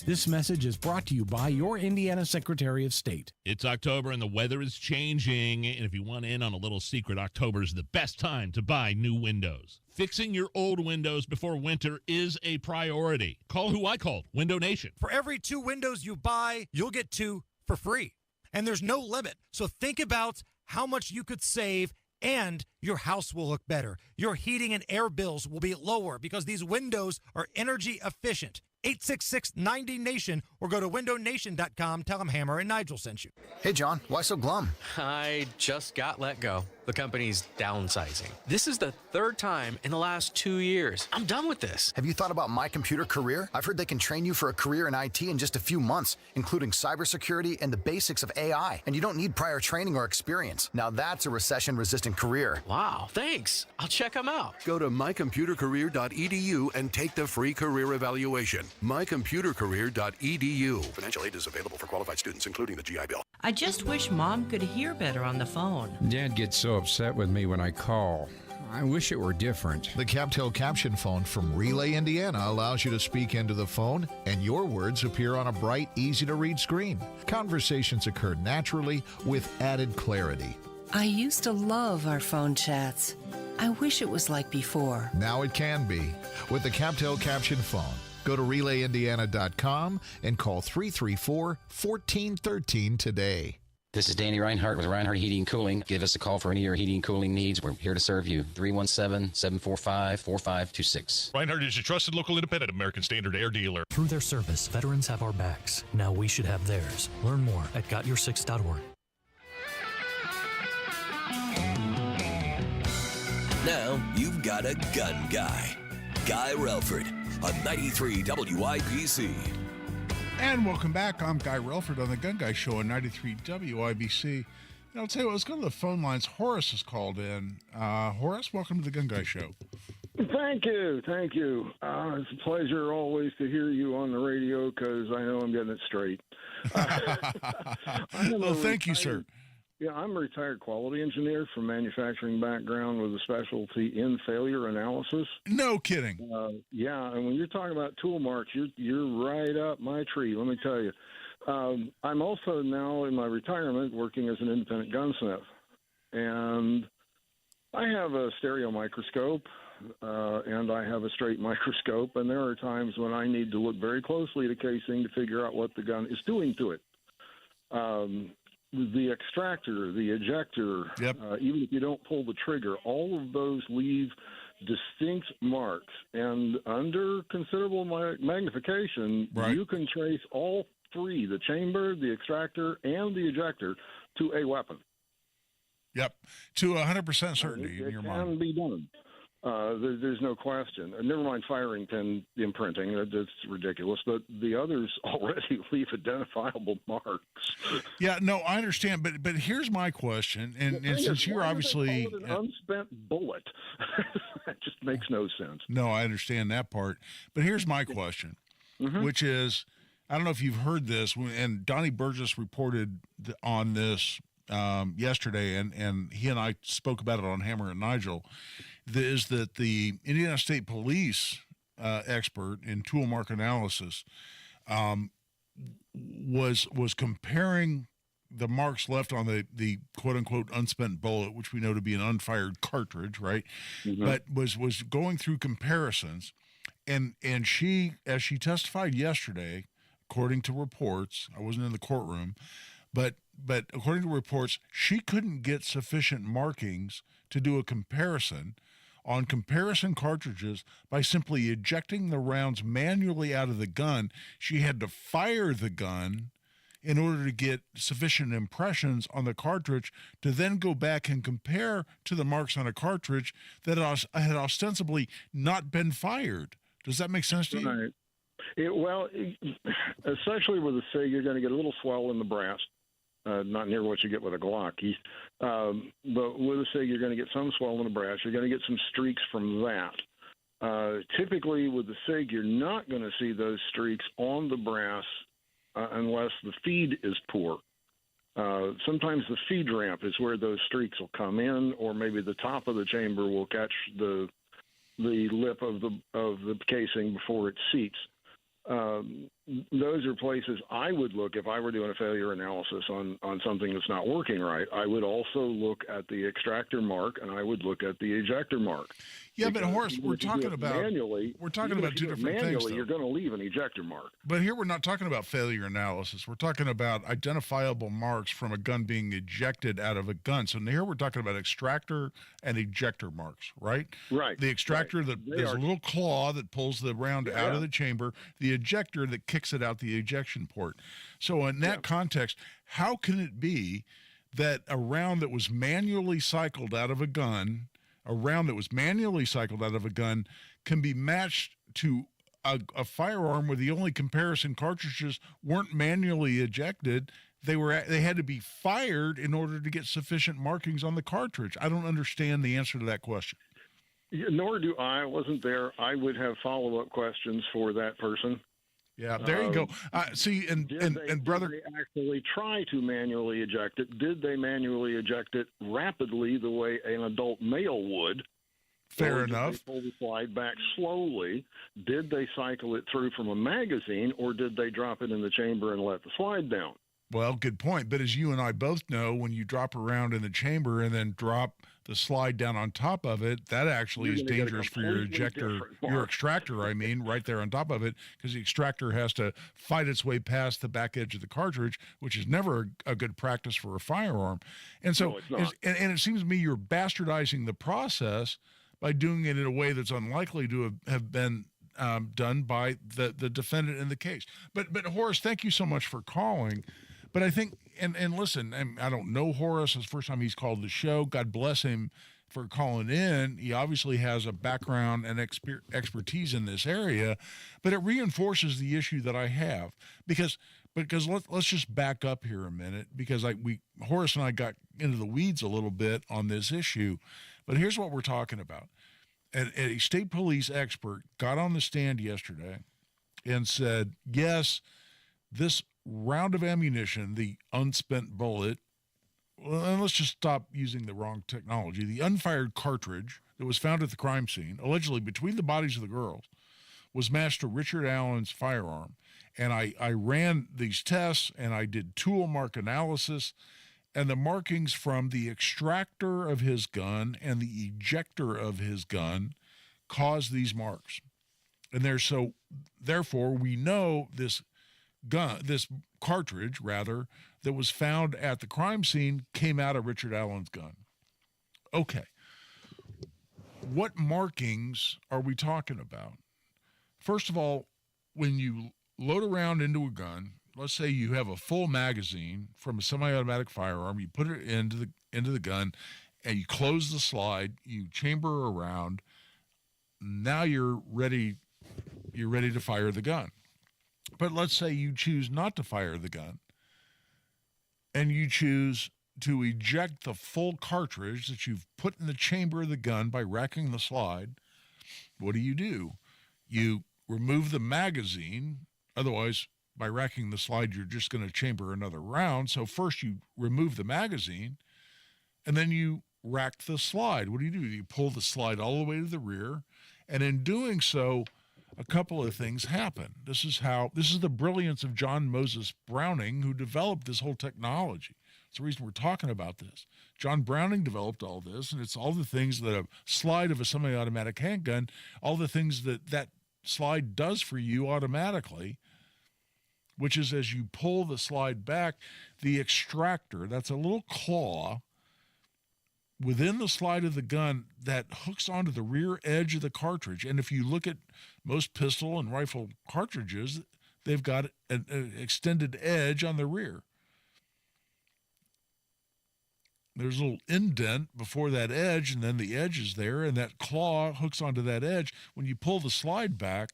This message is brought to you by your Indiana Secretary of State. It's October and the weather is changing. And if you want in on a little secret, October is the best time to buy new windows. Fixing your old windows before winter is a priority. Call who I called, Window Nation. For every 2 windows you buy, you'll get 2 for free. And there's no limit. So think about how much you could save and your house will look better. Your heating and air bills will be lower because these windows are energy efficient. 866-90-NATION or go to windownation.com. Tell them Hammer and Nigel sent you. Hey, John, why so glum? I just got let go. The company's downsizing. This is the 3rd time in the last 2 years. I'm done with this. Have you thought about My Computer Career? I've heard they can train you for a career in IT in just a few months, including cybersecurity and the basics of AI. And you don't need prior training or experience. Now that's a recession-resistant career. Wow, thanks. I'll check them out. Go to mycomputercareer.edu and take the free career evaluation. mycomputercareer.edu. Financial aid is available for qualified students, including the GI Bill. I just wish Mom could hear better on the phone. Dad gets so upset with me when I call. I wish it were different. The CapTel Caption phone from Relay Indiana allows you to speak into the phone and your words appear on a bright, easy-to-read screen. Conversations occur naturally with added clarity. I used to love our phone chats. I wish it was like before. Now it can be with the CapTel Caption phone. Go to RelayIndiana.com and call 334-1413 today. This is Danny Reinhardt with Reinhardt Heating and Cooling. Give us a call for any of your heating and cooling needs. We're here to serve you. 317-745-4526. Reinhardt is your trusted local independent American Standard Air dealer. Through their service, veterans have our backs. Now we should have theirs. Learn more at gotyoursix.org. Now you've got a gun guy. Guy Relford on 93 WIBC. And welcome back. I'm Guy Relford on the Gun Guy Show on 93 WIBC. And I'll tell you what, let's go to the phone lines. Horace has called in. Horace, welcome to the Gun Guy Show. Thank you. It's a pleasure always to hear you on the radio because I know I'm getting it straight. Well, thank you, sir. Yeah, I'm a retired quality engineer from manufacturing background with a specialty in failure analysis. No kidding. Yeah, and when you're talking about tool marks, you're right up my tree, let me tell you. I'm also now in my retirement working as an independent gunsmith. And I have a stereo microscope and I have a straight microscope, and there are times when I need to look very closely at a casing to figure out what the gun is doing to it. The extractor, the ejector, even if you don't pull the trigger, all of those leave distinct marks. And under considerable magnification, you can trace all 3, the chamber, the extractor, and the ejector, to a weapon. Yep, to 100% certainty in your mind. It can be done. There's no question. Never mind firing pin imprinting. That's ridiculous. But the others already leave identifiable marks. Yeah, no, I understand. But here's my question. And since you're obviously an unspent bullet, that just makes no sense. No, I understand that part. But here's my question, which is, I don't know if you've heard this, and Donnie Burgess reported on this yesterday, and he and I spoke about it on Hammer and Nigel, is that the Indiana State Police expert in tool mark analysis was comparing the marks left on the quote-unquote unspent bullet, which we know to be an unfired cartridge, right? But was going through comparisons, and she, as she testified yesterday, according to reports, I wasn't in the courtroom, but according to reports, she couldn't get sufficient markings to do a comparison on comparison cartridges by simply ejecting the rounds manually out of the gun. She had to fire the gun in order to get sufficient impressions on the cartridge to then go back and compare to the marks on a cartridge that had ostensibly not been fired. Does that make sense to you? Especially with a SIG, you're going to get a little swell in the brass. Not near what you get with a Glock. But with a SIG, you're going to get some swell in the brass. You're going to get some streaks from that. Typically, with the SIG, you're not going to see those streaks on the brass unless the feed is poor. Sometimes the feed ramp is where those streaks will come in, or maybe the top of the chamber will catch the lip of the casing before it seats. Those are places I would look if I were doing a failure analysis on something that's not working right. I would also look at the extractor mark, and I would look at the ejector mark. Yeah, but Horace, we're talking about manually. We're talking about two different things. Manually, you're going to leave an ejector mark. But here we're not talking about failure analysis. We're talking about identifiable marks from a gun being ejected out of a gun. So here we're talking about extractor and ejector marks, right? Right. The extractor, there's a little claw that pulls the round out of the chamber. The ejector that kicks it out the ejection port. So in that context, how can it be that a round that was manually cycled out of a gun, can be matched to a firearm where the only comparison cartridges weren't manually ejected? They had to be fired in order to get sufficient markings on the cartridge. I don't understand the answer to that question. Nor do I. I wasn't there. I would have follow-up questions for that person. Yeah, there you go. See, and brother, did they actually try to manually eject it? Did they manually eject it rapidly the way an adult male would? Fair enough. Did they pull the slide back slowly? Did they cycle it through from a magazine, or did they drop it in the chamber and let the slide down? Well, good point. But as you and I both know, when you drop a round in the chamber and then drop the slide down on top of it, that actually is dangerous for your extractor, right there on top of it, because the extractor has to fight its way past the back edge of the cartridge, which is never a good practice for a firearm. And so, and it seems to me you're bastardizing the process by doing it in a way that's unlikely to have been done by the defendant in the case. But Horace, thank you so much for calling. But I think, and listen, I don't know Horace. It's the first time he's called the show. God bless him for calling in. He obviously has a background and expertise in this area, but it reinforces the issue that I have because let's just back up here a minute, because Horace and I got into the weeds a little bit on this issue. But here's what we're talking about. A state police expert got on the stand yesterday and said, yes, this round of ammunition, the unspent bullet, well, and let's just stop using the wrong technology, the unfired cartridge that was found at the crime scene, allegedly between the bodies of the girls, was matched to Richard Allen's firearm. And I ran these tests, and I did tool mark analysis, and the markings from the extractor of his gun and the ejector of his gun caused these marks. And therefore, we know this cartridge, that was found at the crime scene came out of Richard Allen's gun. Okay. What markings are we talking about? First of all, when you load a round into a gun, let's say you have a full magazine from a semi-automatic firearm, you put it into the gun, and you close the slide, you chamber a round. Now you're ready to fire the gun. But let's say you choose not to fire the gun, and you choose to eject the full cartridge that you've put in the chamber of the gun by racking the slide. What do? You remove the magazine. Otherwise, by racking the slide, you're just going to chamber another round. So first you remove the magazine, and then you rack the slide. What do? You pull the slide all the way to the rear, and in doing so, a couple of things happen. This is the brilliance of John Moses Browning, who developed this whole technology. It's the reason we're talking about this. John Browning developed all this, and it's all the things that a slide of a semi-automatic handgun, all the things that slide does for you automatically, which is as you pull the slide back, the extractor, that's a little claw within the slide of the gun that hooks onto the rear edge of the cartridge. And if you look at most pistol and rifle cartridges, they've got an extended edge on the rear. There's a little indent before that edge, and then the edge is there, and that claw hooks onto that edge. When you pull the slide back,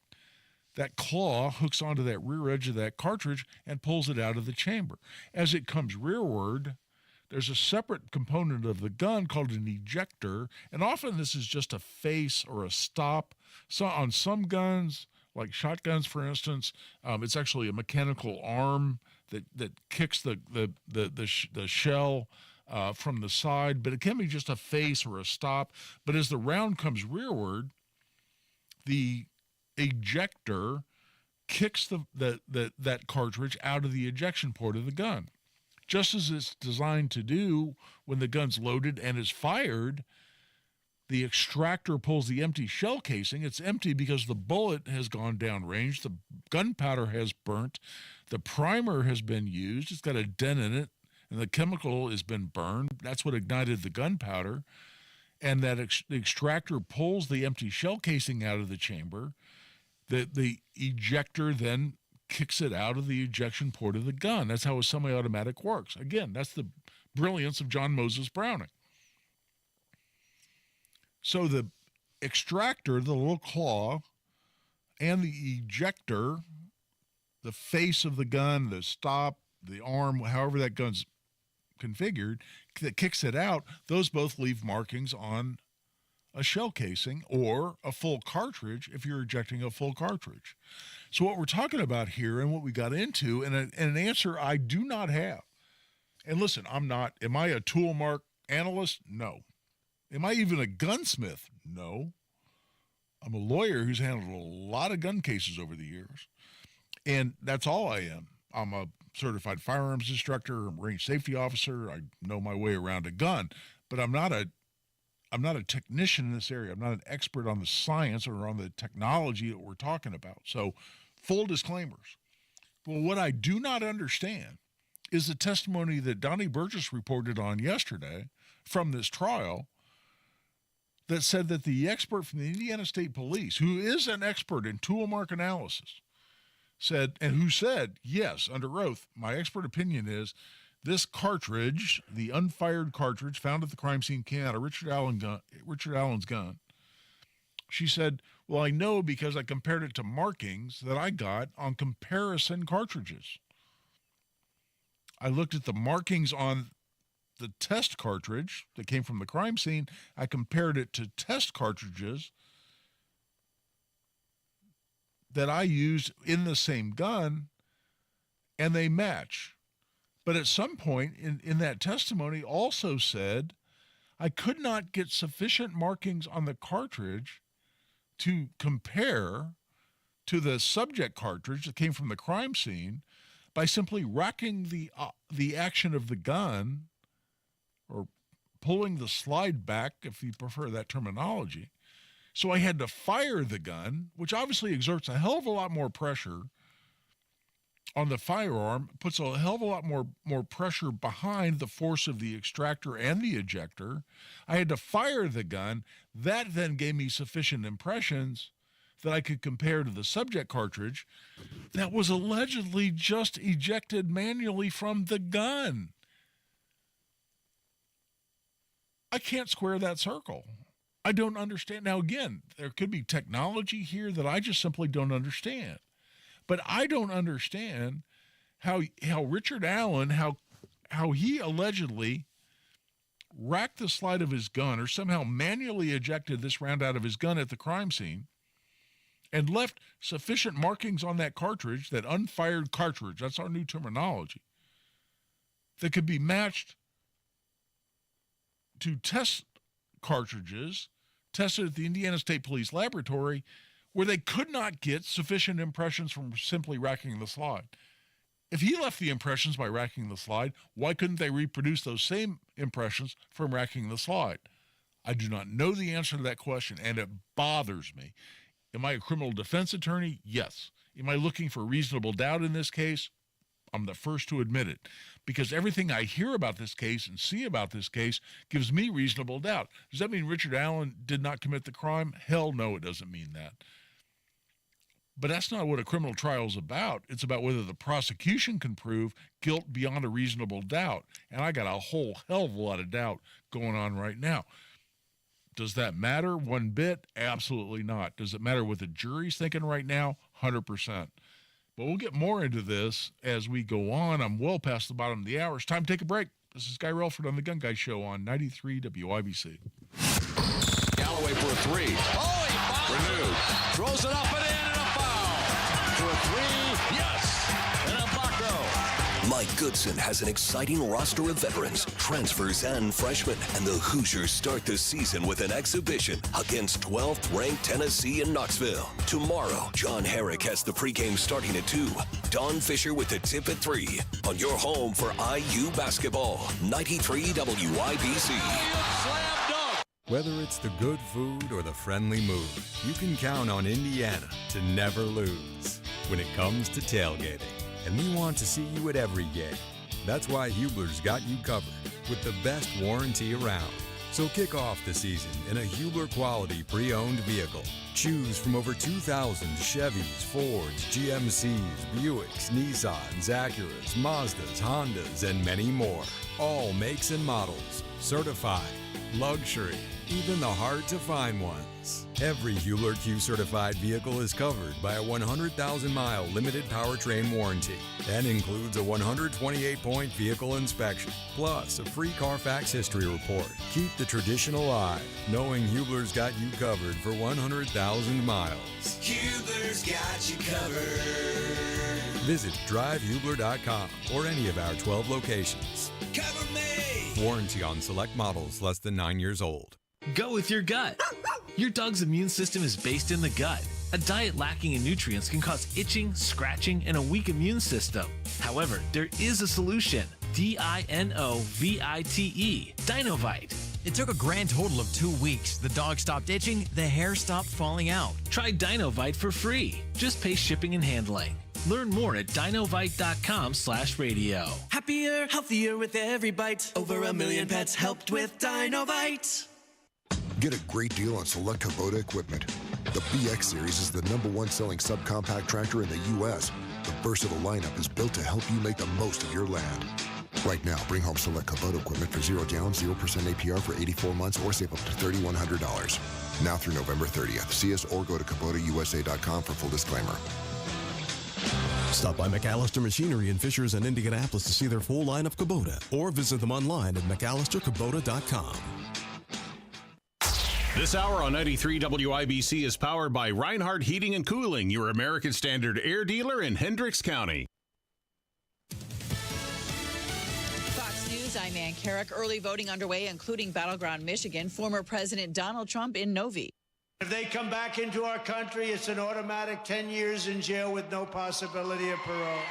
that claw hooks onto that rear edge of that cartridge and pulls it out of the chamber. As it comes rearward, there's a separate component of the gun called an ejector, and often this is just a face or a stop. So on some guns, like shotguns, for instance, it's actually a mechanical arm that kicks the shell from the side, but it can be just a face or a stop. But as the round comes rearward, the ejector kicks that cartridge out of the ejection port of the gun, just as it's designed to do when the gun's loaded and is fired. The extractor pulls the empty shell casing. It's empty because the bullet has gone downrange, the gunpowder has burnt, the primer has been used, it's got a dent in it, and the chemical has been burned. That's what ignited the gunpowder. And that the extractor pulls the empty shell casing out of the chamber. The ejector then kicks it out of the ejection port of the gun. That's how a semi-automatic works. Again, that's the brilliance of John Moses Browning. So the extractor, the little claw, and the ejector, the face of the gun, the stop, the arm, however that gun's configured, that kicks it out, those both leave markings on a shell casing or a full cartridge if you're ejecting a full cartridge. So what we're talking about here and what we got into, and an answer I do not have. And listen, am I a tool mark analyst? No. Am I even a gunsmith? No. I'm a lawyer who's handled a lot of gun cases over the years. And that's all I am. I'm a certified firearms instructor, a Marine safety officer. I know my way around a gun, but I'm not a technician in this area. I'm not an expert on the science or on the technology that we're talking about. So full disclaimers. Well, what I do not understand is the testimony that Donnie Burgess reported on yesterday from this trial that said that the expert from the Indiana State Police, who is an expert in tool mark analysis, said, yes, under oath, my expert opinion is this cartridge, the unfired cartridge found at the crime scene, came out of Richard Allen's gun. She said, well, I know because I compared it to markings that I got on comparison cartridges. I looked at the markings on the test cartridge that came from the crime scene. I compared it to test cartridges that I used in the same gun, and they match. But at some point in that testimony also said, I could not get sufficient markings on the cartridge to compare to the subject cartridge that came from the crime scene by simply racking the action of the gun or pulling the slide back, if you prefer that terminology. So I had to fire the gun, which obviously exerts a hell of a lot more pressure on the firearm, puts a hell of a lot more pressure behind the force of the extractor and the ejector. I had to fire the gun. That then gave me sufficient impressions that I could compare to the subject cartridge that was allegedly just ejected manually from the gun. I can't square that circle. I don't understand. Now, again, there could be technology here that I just simply don't understand. But I don't understand how Richard Allen, how he allegedly racked the slide of his gun or somehow manually ejected this round out of his gun at the crime scene and left sufficient markings on that cartridge, that unfired cartridge, that's our new terminology, that could be matched to test cartridges tested at the Indiana State Police Laboratory, where they could not get sufficient impressions from simply racking the slide. If he left the impressions by racking the slide, why couldn't they reproduce those same impressions from racking the slide? I do not know the answer to that question, and it bothers me. Am I a criminal defense attorney? Yes. Am I looking for reasonable doubt in this case? I'm the first to admit it, because everything I hear about this case and see about this case gives me reasonable doubt. Does that mean Richard Allen did not commit the crime? Hell no, it doesn't mean that. But that's not what a criminal trial is about. It's about whether the prosecution can prove guilt beyond a reasonable doubt. And I got a whole hell of a lot of doubt going on right now. Does that matter one bit? Absolutely not. Does it matter what the jury's thinking right now? 100%. But we'll get more into this as we go on. I'm well past the bottom of the hour. It's time to take a break. This is Guy Relford on The Gun Guy Show on 93 WIBC. Galloway for a three. Oh, he fouled. Renewed. Throws it up and in and a foul. For a three, yes. And a block throw. Mike Goodson has an exciting roster of veterans, transfers, and freshmen, and the Hoosiers start the season with an exhibition against 12th-ranked Tennessee in Knoxville. Tomorrow, John Herrick has the pregame starting at 2. Don Fisher with the tip at 3 on your home for IU basketball, 93 WIBC. Whether it's the good food or the friendly mood, you can count on Indiana to never lose when it comes to tailgating. And we want to see you at every game. That's why Hubler's got you covered with the best warranty around. So kick off the season in a Hubler quality pre-owned vehicle. Choose from over 2,000 Chevys, Fords, GMCs, Buicks, Nissans, Acuras, Mazdas, Hondas, and many more. All makes and models. Certified. Luxury. Even the hard-to-find ones. Every Hubler Q-certified vehicle is covered by a 100,000-mile limited powertrain warranty and includes a 128-point vehicle inspection, plus a free Carfax history report. Keep the tradition alive, knowing Hubler's got you covered for 100,000 miles. Hubler's got you covered. Visit drivehubler.com or any of our 12 locations. Cover me! Warranty on select models less than 9 years old. Go with your gut. Your dog's immune system is based in the gut. A diet lacking in nutrients can cause itching, scratching, and a weak immune system. However, there is a solution. DINOVITE. Dinovite. It took a grand total of 2 weeks. The dog stopped itching, the hair stopped falling out. Try Dinovite for free. Just pay shipping and handling. Learn more at dinovite.com/radio. Happier, healthier with every bite. Over 1 million pets helped with Dinovite. Get a great deal on select Kubota equipment. The BX Series is the #1 selling subcompact tractor in the U.S. The versatile lineup is built to help you make the most of your land. Right now, bring home select Kubota equipment for 0 down, 0% APR for 84 months or save up to $3,100. Now through November 30th. See us or go to KubotaUSA.com for full disclaimer. Stop by McAllister Machinery in Fishers and Indianapolis to see their full line of Kubota or visit them online at McAllisterKubota.com. This hour on 93 WIBC is powered by Reinhardt Heating and Cooling, your American Standard air dealer in Hendricks County. Fox News, I'm Ann Carrick. Early voting underway, including Battleground, Michigan. Former President Donald Trump in Novi. If they come back into our country, it's an automatic 10 years in jail with no possibility of parole.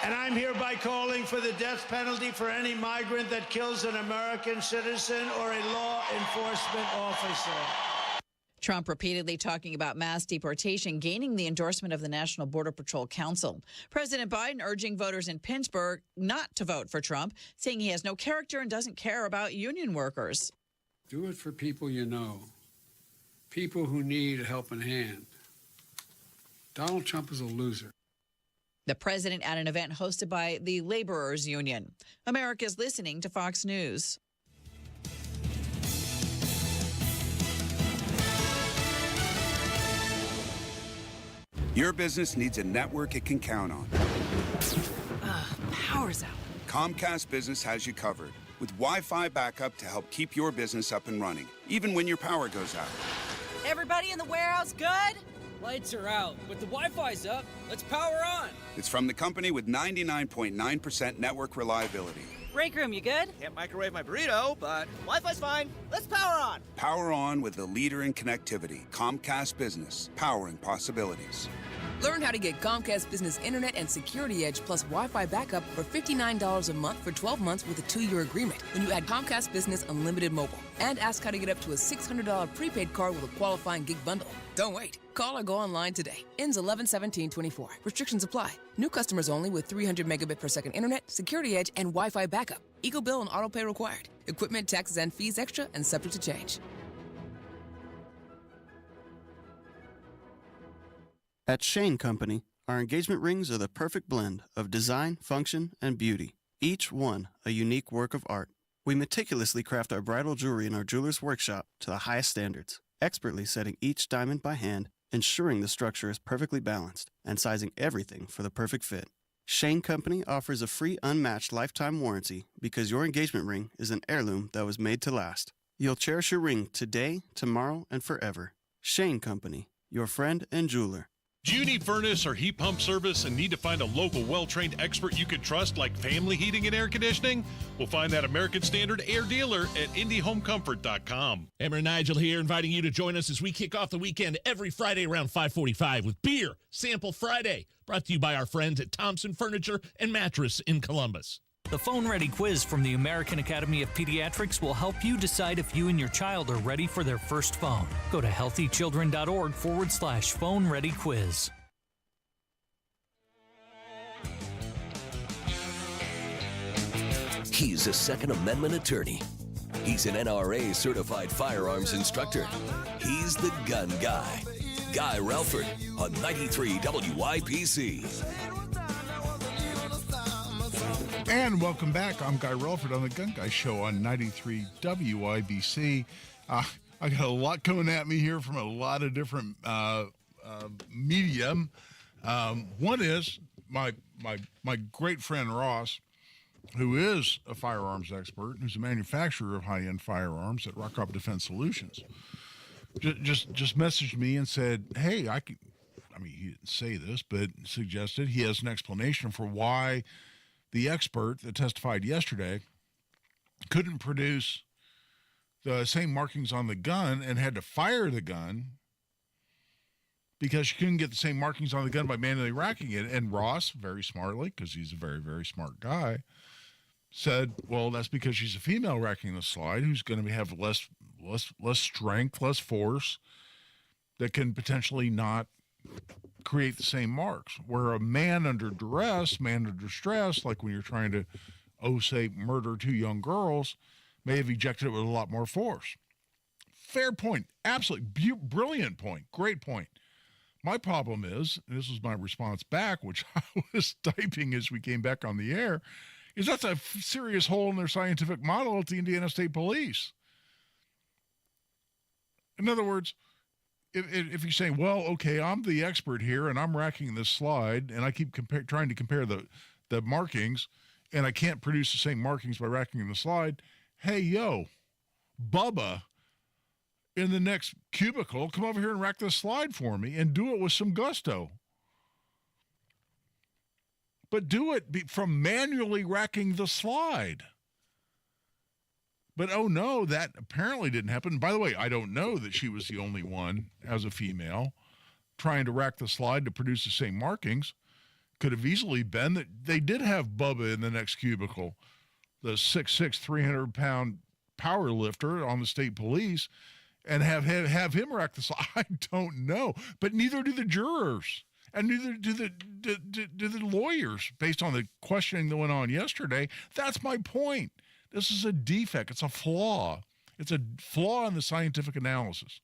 And I'm hereby calling for the death penalty for any migrant that kills an American citizen or a law enforcement officer. Trump repeatedly talking about mass deportation, gaining the endorsement of the National Border Patrol Council. President Biden urging voters in Pittsburgh not to vote for Trump, saying he has no character and doesn't care about union workers. Do it for people you know, people who need a helping hand. Donald Trump is a loser. The president at an event hosted by the Laborers Union. America's listening to Fox News. Your business needs a network it can count on. Power's out. Comcast Business has you covered with Wi-Fi backup to help keep your business up and running, even when your power goes out. Everybody in the warehouse good? Lights are out, but the Wi-Fi's up. Let's power on. It's from the company with 99.9% network reliability. Break room, you good? Can't microwave my burrito, but Wi-Fi's fine. Let's power on. Power on with the leader in connectivity, Comcast Business, powering possibilities. Learn how to get Comcast Business Internet and Security Edge plus Wi-Fi backup for $59 a month for 12 months with a 2-year agreement when you add Comcast Business Unlimited Mobile. And ask how to get up to a $600 prepaid card with a qualifying gig bundle. Don't wait. Call or go online today. Ends 11/17/24. Restrictions apply. New customers only with 300 megabit per second internet, Security Edge, and Wi-Fi backup. Eco bill and auto pay required. Equipment, taxes, and fees extra and subject to change. At Shane Company, our engagement rings are the perfect blend of design, function, and beauty, each one a unique work of art. We meticulously craft our bridal jewelry in our jeweler's workshop to the highest standards, expertly setting each diamond by hand, ensuring the structure is perfectly balanced, and sizing everything for the perfect fit. Shane Company offers a free unmatched lifetime warranty because your engagement ring is an heirloom that was made to last. You'll cherish your ring today, tomorrow, and forever. Shane Company, your friend and jeweler. Do you need furnace or heat pump service and need to find a local well-trained expert you can trust like Family Heating and Air Conditioning? We'll find that American Standard Air Dealer at IndyHomeComfort.com. Emmer and Nigel here, inviting you to join us as we kick off the weekend every Friday around 5:45 with Beer Sample Friday, brought to you by our friends at Thompson Furniture and Mattress in Columbus. The Phone Ready quiz from the American Academy of Pediatrics will help you decide if you and your child are ready for their first phone. Go to healthychildren.org/phone ready quiz. He's a Second Amendment attorney. He's an NRA certified firearms instructor. He's the gun guy. Guy Relford on 93 WIPC. And welcome back. I'm Guy Relford on the Gun Guy Show on 93 WIBC. I got a lot coming at me here from a lot of different medium. One is my great friend Ross, who is a firearms expert, who's a manufacturer of high-end firearms at Rockrop Defense Solutions. Just messaged me and said, hey, he didn't say this, but suggested he has an explanation for why the expert that testified yesterday couldn't produce the same markings on the gun and had to fire the gun because she couldn't get the same markings on the gun by manually racking it. And Ross, very smartly, because he's a very, very smart guy, said, well, that's because she's a female racking the slide who's going to have less strength, less force, that can potentially not create the same marks. Where a man under duress, man under stress, like when you're trying to, say, murder 2 young girls, may have ejected it with a lot more force. Fair point. Absolutely brilliant point. Great point. My problem is, and this was my response back, which I was typing as we came back on the air, is that's a serious hole in their scientific model at the Indiana State Police. In other words, if you say, well, okay, I'm the expert here and I'm racking this slide and I keep trying to compare the markings and I can't produce the same markings by racking the slide, hey, yo, Bubba in the next cubicle, come over here and rack this slide for me and do it with some gusto. But do it from manually racking the slide. But, oh, no, that apparently didn't happen. By the way, I don't know that she was the only one, as a female, trying to rack the slide to produce the same markings. Could have easily been that they did have Bubba in the next cubicle, the 6'6", 300-pound power lifter on the state police, and have him rack the slide. I don't know. But neither do the jurors, and neither do the lawyers, based on the questioning that went on yesterday. That's my point. This is a defect. It's a flaw. It's a flaw in the scientific analysis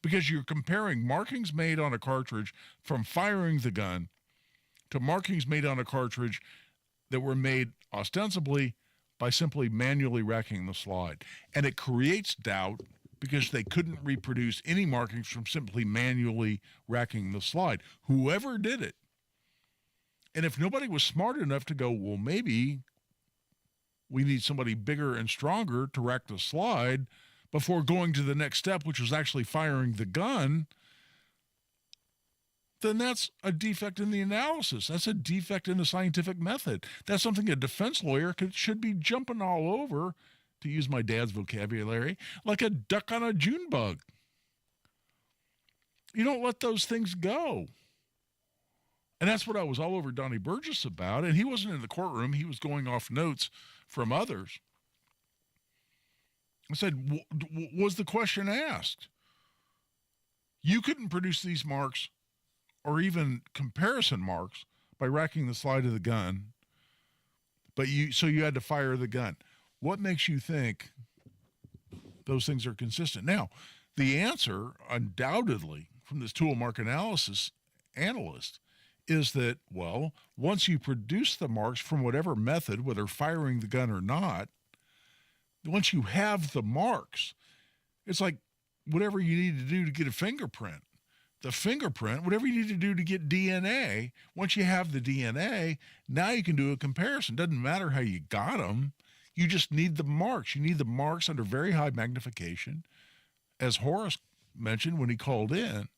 because you're comparing markings made on a cartridge from firing the gun to markings made on a cartridge that were made ostensibly by simply manually racking the slide. And it creates doubt because they couldn't reproduce any markings from simply manually racking the slide. Whoever did it. And if nobody was smart enough to go, well, maybe we need somebody bigger and stronger to rack the slide before going to the next step, which was actually firing the gun, then that's a defect in the analysis. That's a defect in the scientific method. That's something a defense lawyer should be jumping all over, to use my dad's vocabulary, like a duck on a June bug. You don't let those things go. And that's what I was all over Donnie Burgess about. And he wasn't in the courtroom. He was going off notes from others. I said, was the question asked? You couldn't produce these marks or even comparison marks by racking the slide of the gun, so you had to fire the gun. What makes you think those things are consistent? Now, the answer, undoubtedly, from this tool mark analysis analyst is that, well, once you produce the marks from whatever method, whether firing the gun or not, once you have the marks, it's like whatever you need to do to get a fingerprint. The fingerprint, whatever you need to do to get DNA, once you have the DNA, now you can do a comparison. Doesn't matter how you got them. You just need the marks. You need the marks under very high magnification, as Horace mentioned when he called in,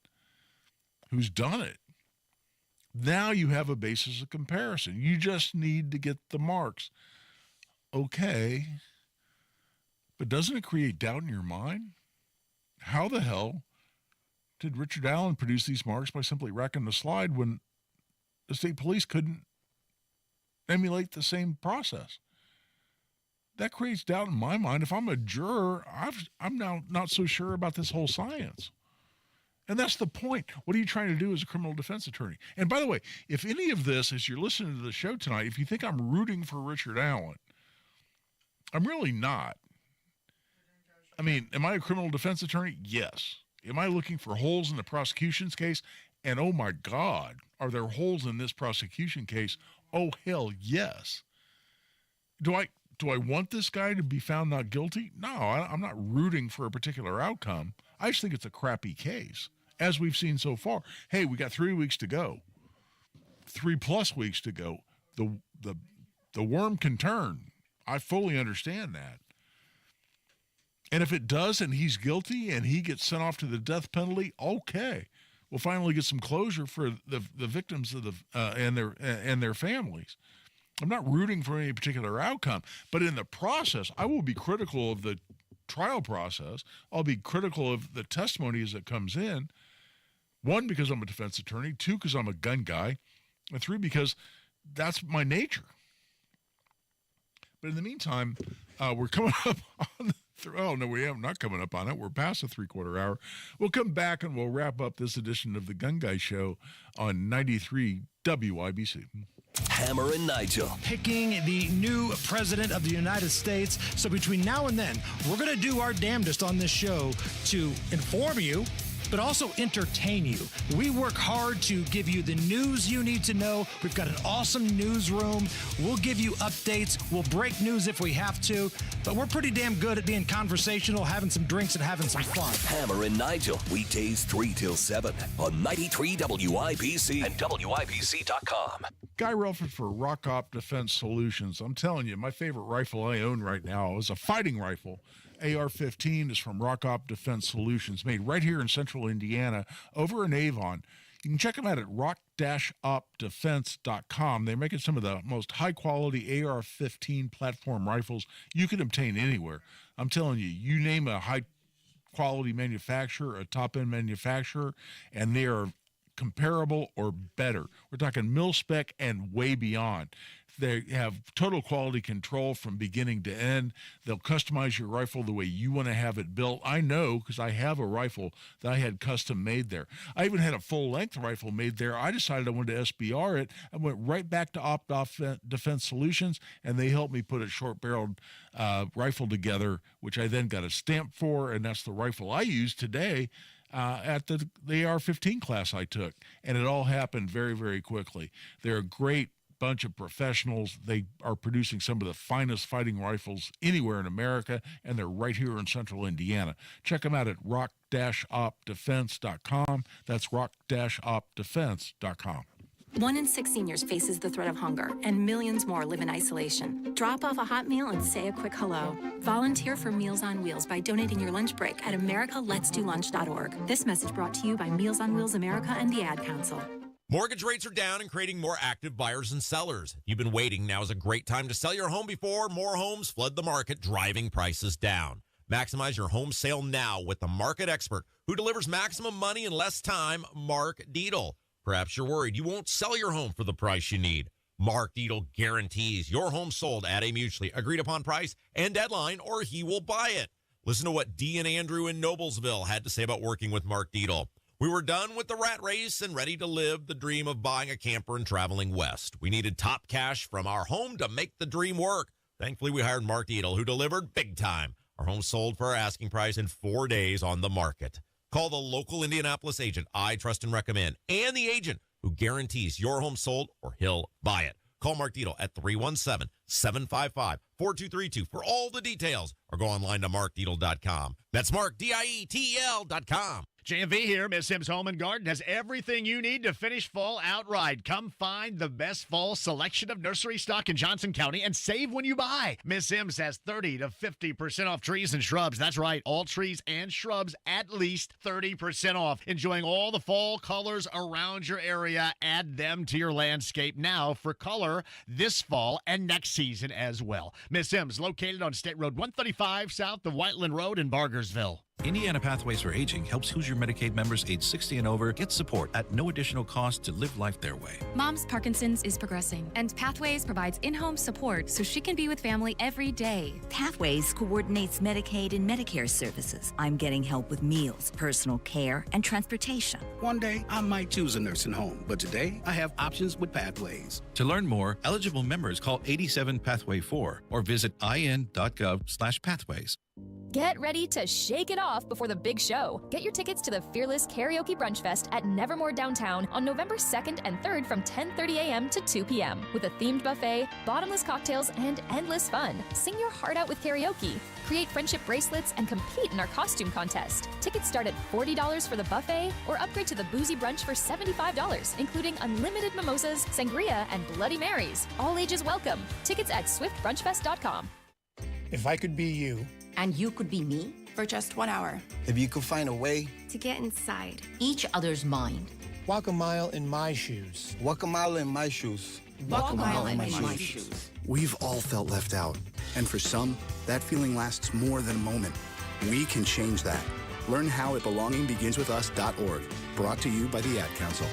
who's done it. Now you have a basis of comparison. You just need to get the marks. Okay, but doesn't it create doubt in your mind? How the hell did Richard Allen produce these marks by simply racking the slide when the state police couldn't emulate the same process? That creates doubt in my mind. If I'm a juror, I'm now not so sure about this whole science. And that's the point. What are you trying to do as a criminal defense attorney? And by the way, if any of this, as you're listening to the show tonight, if you think I'm rooting for Richard Allen, I'm really not. I mean, am I a criminal defense attorney? Yes. Am I looking for holes in the prosecution's case? And oh my God, are there holes in this prosecution case? Oh, hell yes. Do I want this guy to be found not guilty? No, I'm not rooting for a particular outcome. I just think it's a crappy case, as we've seen so far. Hey, we got 3 weeks to go, 3+ weeks to go. The worm can turn. I fully understand that. And if it does and he's guilty and he gets sent off to the death penalty, okay. We'll finally get some closure for the victims of and their families. I'm not rooting for any particular outcome, but in the process, I will be critical of the trial process. I'll be critical of the testimony as it comes in. 1, because I'm a defense attorney. 2, because I'm a gun guy. And 3, because that's my nature. But in the meantime, we're coming up on oh, no, we have not coming up on it. We're past the 3/4 hour. We'll come back and we'll wrap up this edition of the Gun Guy Show on 93 WIBC. Hammer and Nigel. Picking the new president of the United States. So between now and then, we're going to do our damnedest on this show to inform you, but also entertain you. We work hard to give you the news you need to know. We've got an awesome newsroom. We'll give you updates. We'll break news if we have to, but we're pretty damn good at being conversational, having some drinks, and having some fun. Hammer and Nigel, weekdays 3 till 7 on 93 WIBC and WIBC.com. Guy Relford for Rock Op Defense Solutions. I'm telling you, my favorite rifle I own right now is a fighting rifle. AR-15 is from Rock Op Defense Solutions, made right here in central Indiana over in Avon. You can check them out at rock-opdefense.com. They're making some of the most high-quality AR-15 platform rifles you can obtain anywhere. I'm telling you, you name a high-quality manufacturer, a top-end manufacturer, and they are comparable or better. We're talking mil-spec and way beyond. They have total quality control from beginning to end. They'll customize your rifle the way you want to have it built. I know because I have a rifle that I had custom made there. I even had a full-length rifle made there. I decided I wanted to SBR it. I went right back to Op Defense Solutions, and they helped me put a short-barreled rifle together, which I then got a stamp for, and that's the rifle I use today at the AR-15 class I took. And it all happened very, very quickly. They're a great bunch of professionals. They are producing some of the finest fighting rifles anywhere in America, and they're right here in central Indiana. Check them out at rock-opdefense.com. That's rock-opdefense.com. 1 in 6 seniors faces the threat of hunger, and millions more live in isolation. Drop off a hot meal and say a quick hello. Volunteer for Meals on Wheels by donating your lunch break at americaletsdolunch.org. This message brought to you by Meals on Wheels America and the Ad Council. Mortgage rates are down and creating more active buyers and sellers. You've been waiting. Now is a great time to sell your home before more homes flood the market, driving prices down. Maximize your home sale now with the market expert who delivers maximum money in less time, Mark Dietl. Perhaps you're worried you won't sell your home for the price you need. Mark Dietel guarantees your home sold at a mutually agreed upon price and deadline, or he will buy it. Listen to what Dee and Andrew in Noblesville had to say about working with Mark Dietel. We were done with the rat race and ready to live the dream of buying a camper and traveling west. We needed top cash from our home to make the dream work. Thankfully, we hired Mark Dietel, who delivered big time. Our home sold for our asking price in 4 days on the market. Call the local Indianapolis agent I trust and recommend, and the agent who guarantees your home sold or he'll buy it. Call Mark Dietel at 317-755-4232 for all the details, or go online to markdietel.com. That's Mark, DIETL.com. JMV here. Miss Sims Home and Garden has everything you need to finish fall outright. Come find the best fall selection of nursery stock in Johnson County and save when you buy. Miss Sims has 30 to 50% off trees and shrubs. That's right, all trees and shrubs at least 30% off. Enjoying all the fall colors around your area. Add them to your landscape now for color this fall and next season as well. Miss Sims, located on State Road 135 south of Whiteland Road in Bargersville. Indiana Pathways for Aging helps Hoosier Medicaid members age 60 and over get support at no additional cost to live life their way. Mom's Parkinson's is progressing, and Pathways provides in-home support so she can be with family every day. Pathways coordinates Medicaid and Medicare services. I'm getting help with meals, personal care, and transportation. One day, I might choose a nursing home, but today, I have options with Pathways. To learn more, eligible members call 87 Pathway 4 or visit in.gov/pathways. Get ready to shake it off before the big show. Get your tickets to the Fearless Karaoke Brunch Fest at Nevermore Downtown on November 2nd and 3rd from 10:30 a.m. to 2 p.m. with a themed buffet, bottomless cocktails, and endless fun. Sing your heart out with karaoke, create friendship bracelets, and compete in our costume contest. Tickets start at $40 for the buffet or upgrade to the boozy brunch for $75, including unlimited mimosas, sangria, and Bloody Marys. All ages welcome. Tickets at swiftbrunchfest.com. If I could be you. And you could be me? For just 1 hour. If you could find a way to get inside each other's mind. Walk a mile in my shoes. Walk a mile in my shoes. Walk a mile in my shoes. We've all felt left out. And for some, that feeling lasts more than a moment. We can change that. Learn how at belongingbeginswithus.org. Brought to you by the Ad Council.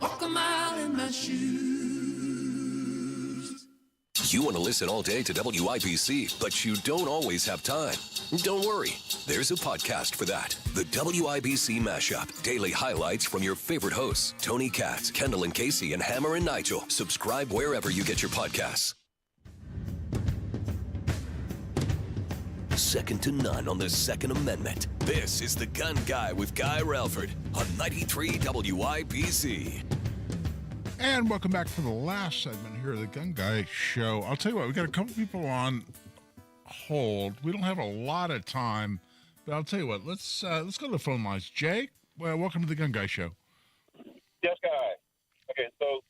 Walk a mile in my shoes. You want to listen all day to WIBC, but you don't always have time. Don't worry. There's a podcast for that. The WIBC Mashup. Daily highlights from your favorite hosts, Tony Katz, Kendall and Casey, and Hammer and Nigel. Subscribe wherever you get your podcasts. Second to none on the Second Amendment. This is The Gun Guy with Guy Relford on 93 WIBC. And welcome back for the last segment here of the Gun Guy Show. I'll tell you what, we got a couple people on hold. We don't have a lot of time, but I'll tell you what, let's go to the phone lines. Jay, well, welcome to the Gun Guy Show. Yes, Guy. Okay, so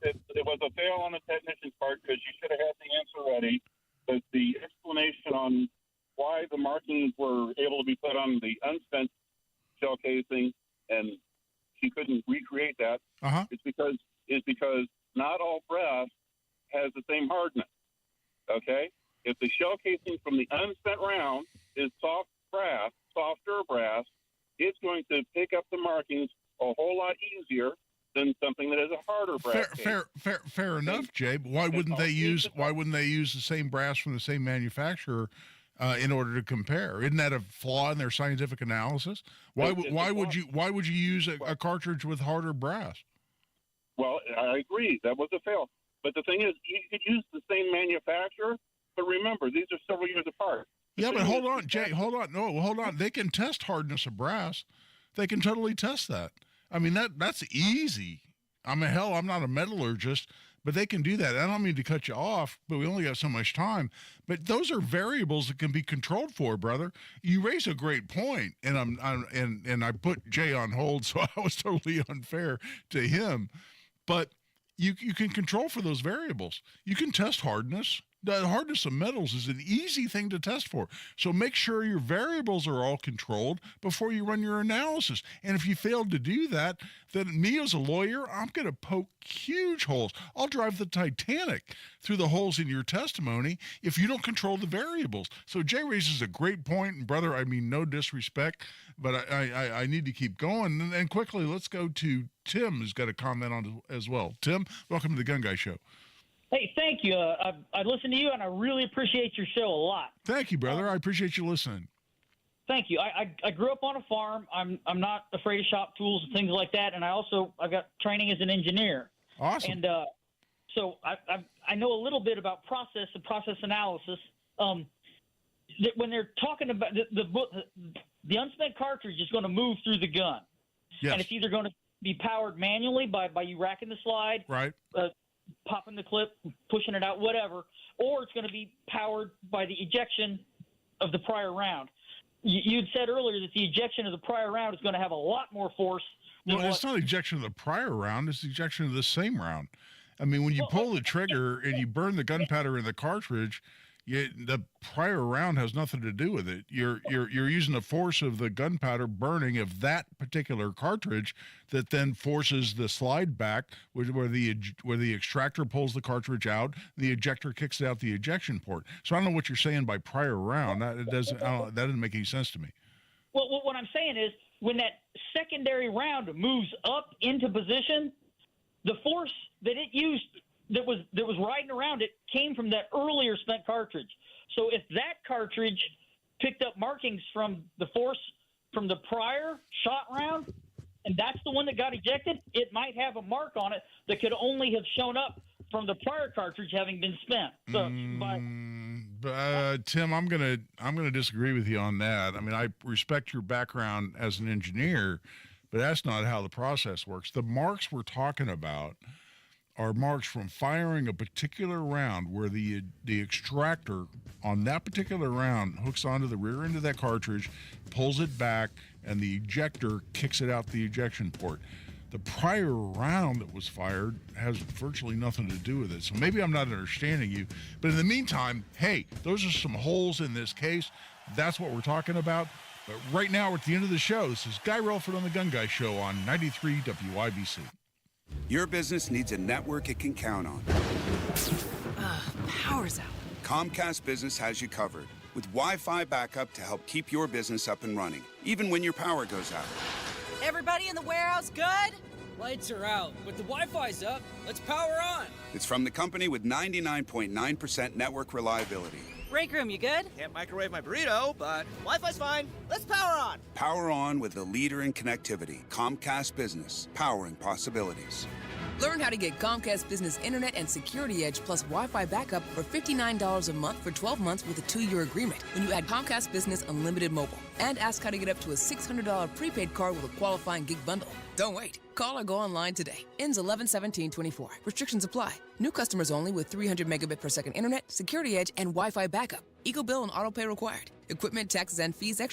it was a fail on the technician's part because you should have had the answer ready, but the explanation on why the markings were able to be put on the unspent shell casing and she couldn't recreate that is because not all brass has the same hardness, okay? If the shell casing from the unspent round is softer brass, it's going to pick up the markings a whole lot easier than something that is a harder brass. Fair enough, Jay. But why wouldn't they use the same brass from the same manufacturer in order to compare? Isn't that a flaw in their scientific analysis? Why would you use a cartridge with harder brass? Well, I agree. That was a fail. But the thing is, you could use the same manufacturer, but remember, these are several years apart. Yeah, but hold on, Jay. Hold on. No, hold on. They can test hardness of brass. They can totally test that. I mean, that's easy. I'm not a metallurgist, but they can do that. I don't mean to cut you off, but we only got so much time. But those are variables that can be controlled for, brother. You raise a great point, and I put Jay on hold, so I was totally unfair to him. But you can control for those variables. You can test hardness. The hardness of metals is an easy thing to test for. So make sure your variables are all controlled before you run your analysis. And if you fail to do that, then me as a lawyer, I'm going to poke huge holes. I'll drive the Titanic through the holes in your testimony if you don't control the variables. So Jay raises a great point, and brother, I mean no disrespect, but I need to keep going. And quickly, let's go to Tim, who's got a comment on it as well. Tim, welcome to the Gun Guy Show. Hey, thank you. I listen to you, and I really appreciate your show a lot. Thank you, brother. I appreciate you listening. Thank you. I grew up on a farm. I'm not afraid of shop tools and things like that, and I've got training as an engineer. Awesome. And so I know a little bit about process and process analysis. When they're talking about the unspent cartridge is going to move through the gun, yes. And it's either going to be powered manually by you racking the slide, right. Popping the clip, pushing it out, whatever, or it's going to be powered by the ejection of the prior round. You'd said earlier that the ejection of the prior round is going to have a lot more force. Well, it's not ejection of the prior round, it's ejection of the same round. I mean, when you pull the trigger and you burn the gunpowder in the cartridge, the prior round has nothing to do with it. You're using the force of the gunpowder burning of that particular cartridge that then forces the slide back, where the extractor pulls the cartridge out, the ejector kicks it out the ejection port. So I don't know what you're saying by prior round. That doesn't make any sense to me. Well, what I'm saying is when that secondary round moves up into position, the force that it used that was riding around it came from that earlier spent cartridge. So if that cartridge picked up markings from the force from the prior shot round, and that's the one that got ejected, it might have a mark on it that could only have shown up from the prior cartridge having been spent. So Tim, I'm gonna disagree with you on that. I mean, I respect your background as an engineer, but that's not how the process works. The marks we're talking about are marks from firing a particular round where the extractor on that particular round hooks onto the rear end of that cartridge, pulls it back, and the ejector kicks it out the ejection port. The prior round that was fired has virtually nothing to do with it. So maybe I'm not understanding you. But in the meantime, hey, those are some holes in this case. That's what we're talking about. But right now, we're at the end of the show. This is Guy Relford on the Gun Guy Show on 93 WIBC. Your business needs a network it can count on. Power's out. Comcast Business has you covered with Wi-Fi backup to help keep your business up and running, even when your power goes out. Everybody in the warehouse good? Lights are out, but the Wi-Fi's up. Let's power on. It's from the company with 99.9% network reliability. Break room, you good? Can't microwave my burrito, but Wi-Fi's fine. Let's power on. Power on with the leader in connectivity, Comcast Business, powering possibilities. Learn how to get Comcast Business Internet and Security Edge plus Wi-Fi backup for $59 a month for 12 months with a 2-year agreement when you add Comcast Business Unlimited Mobile. And ask how to get up to a $600 prepaid card with a qualifying gig bundle. Don't wait. Call or go online today. Ends 11/17/24. Restrictions apply. New customers only with 300 megabit per second internet, Security Edge, and Wi-Fi backup. Eagle bill and auto pay required. Equipment, taxes, and fees extra.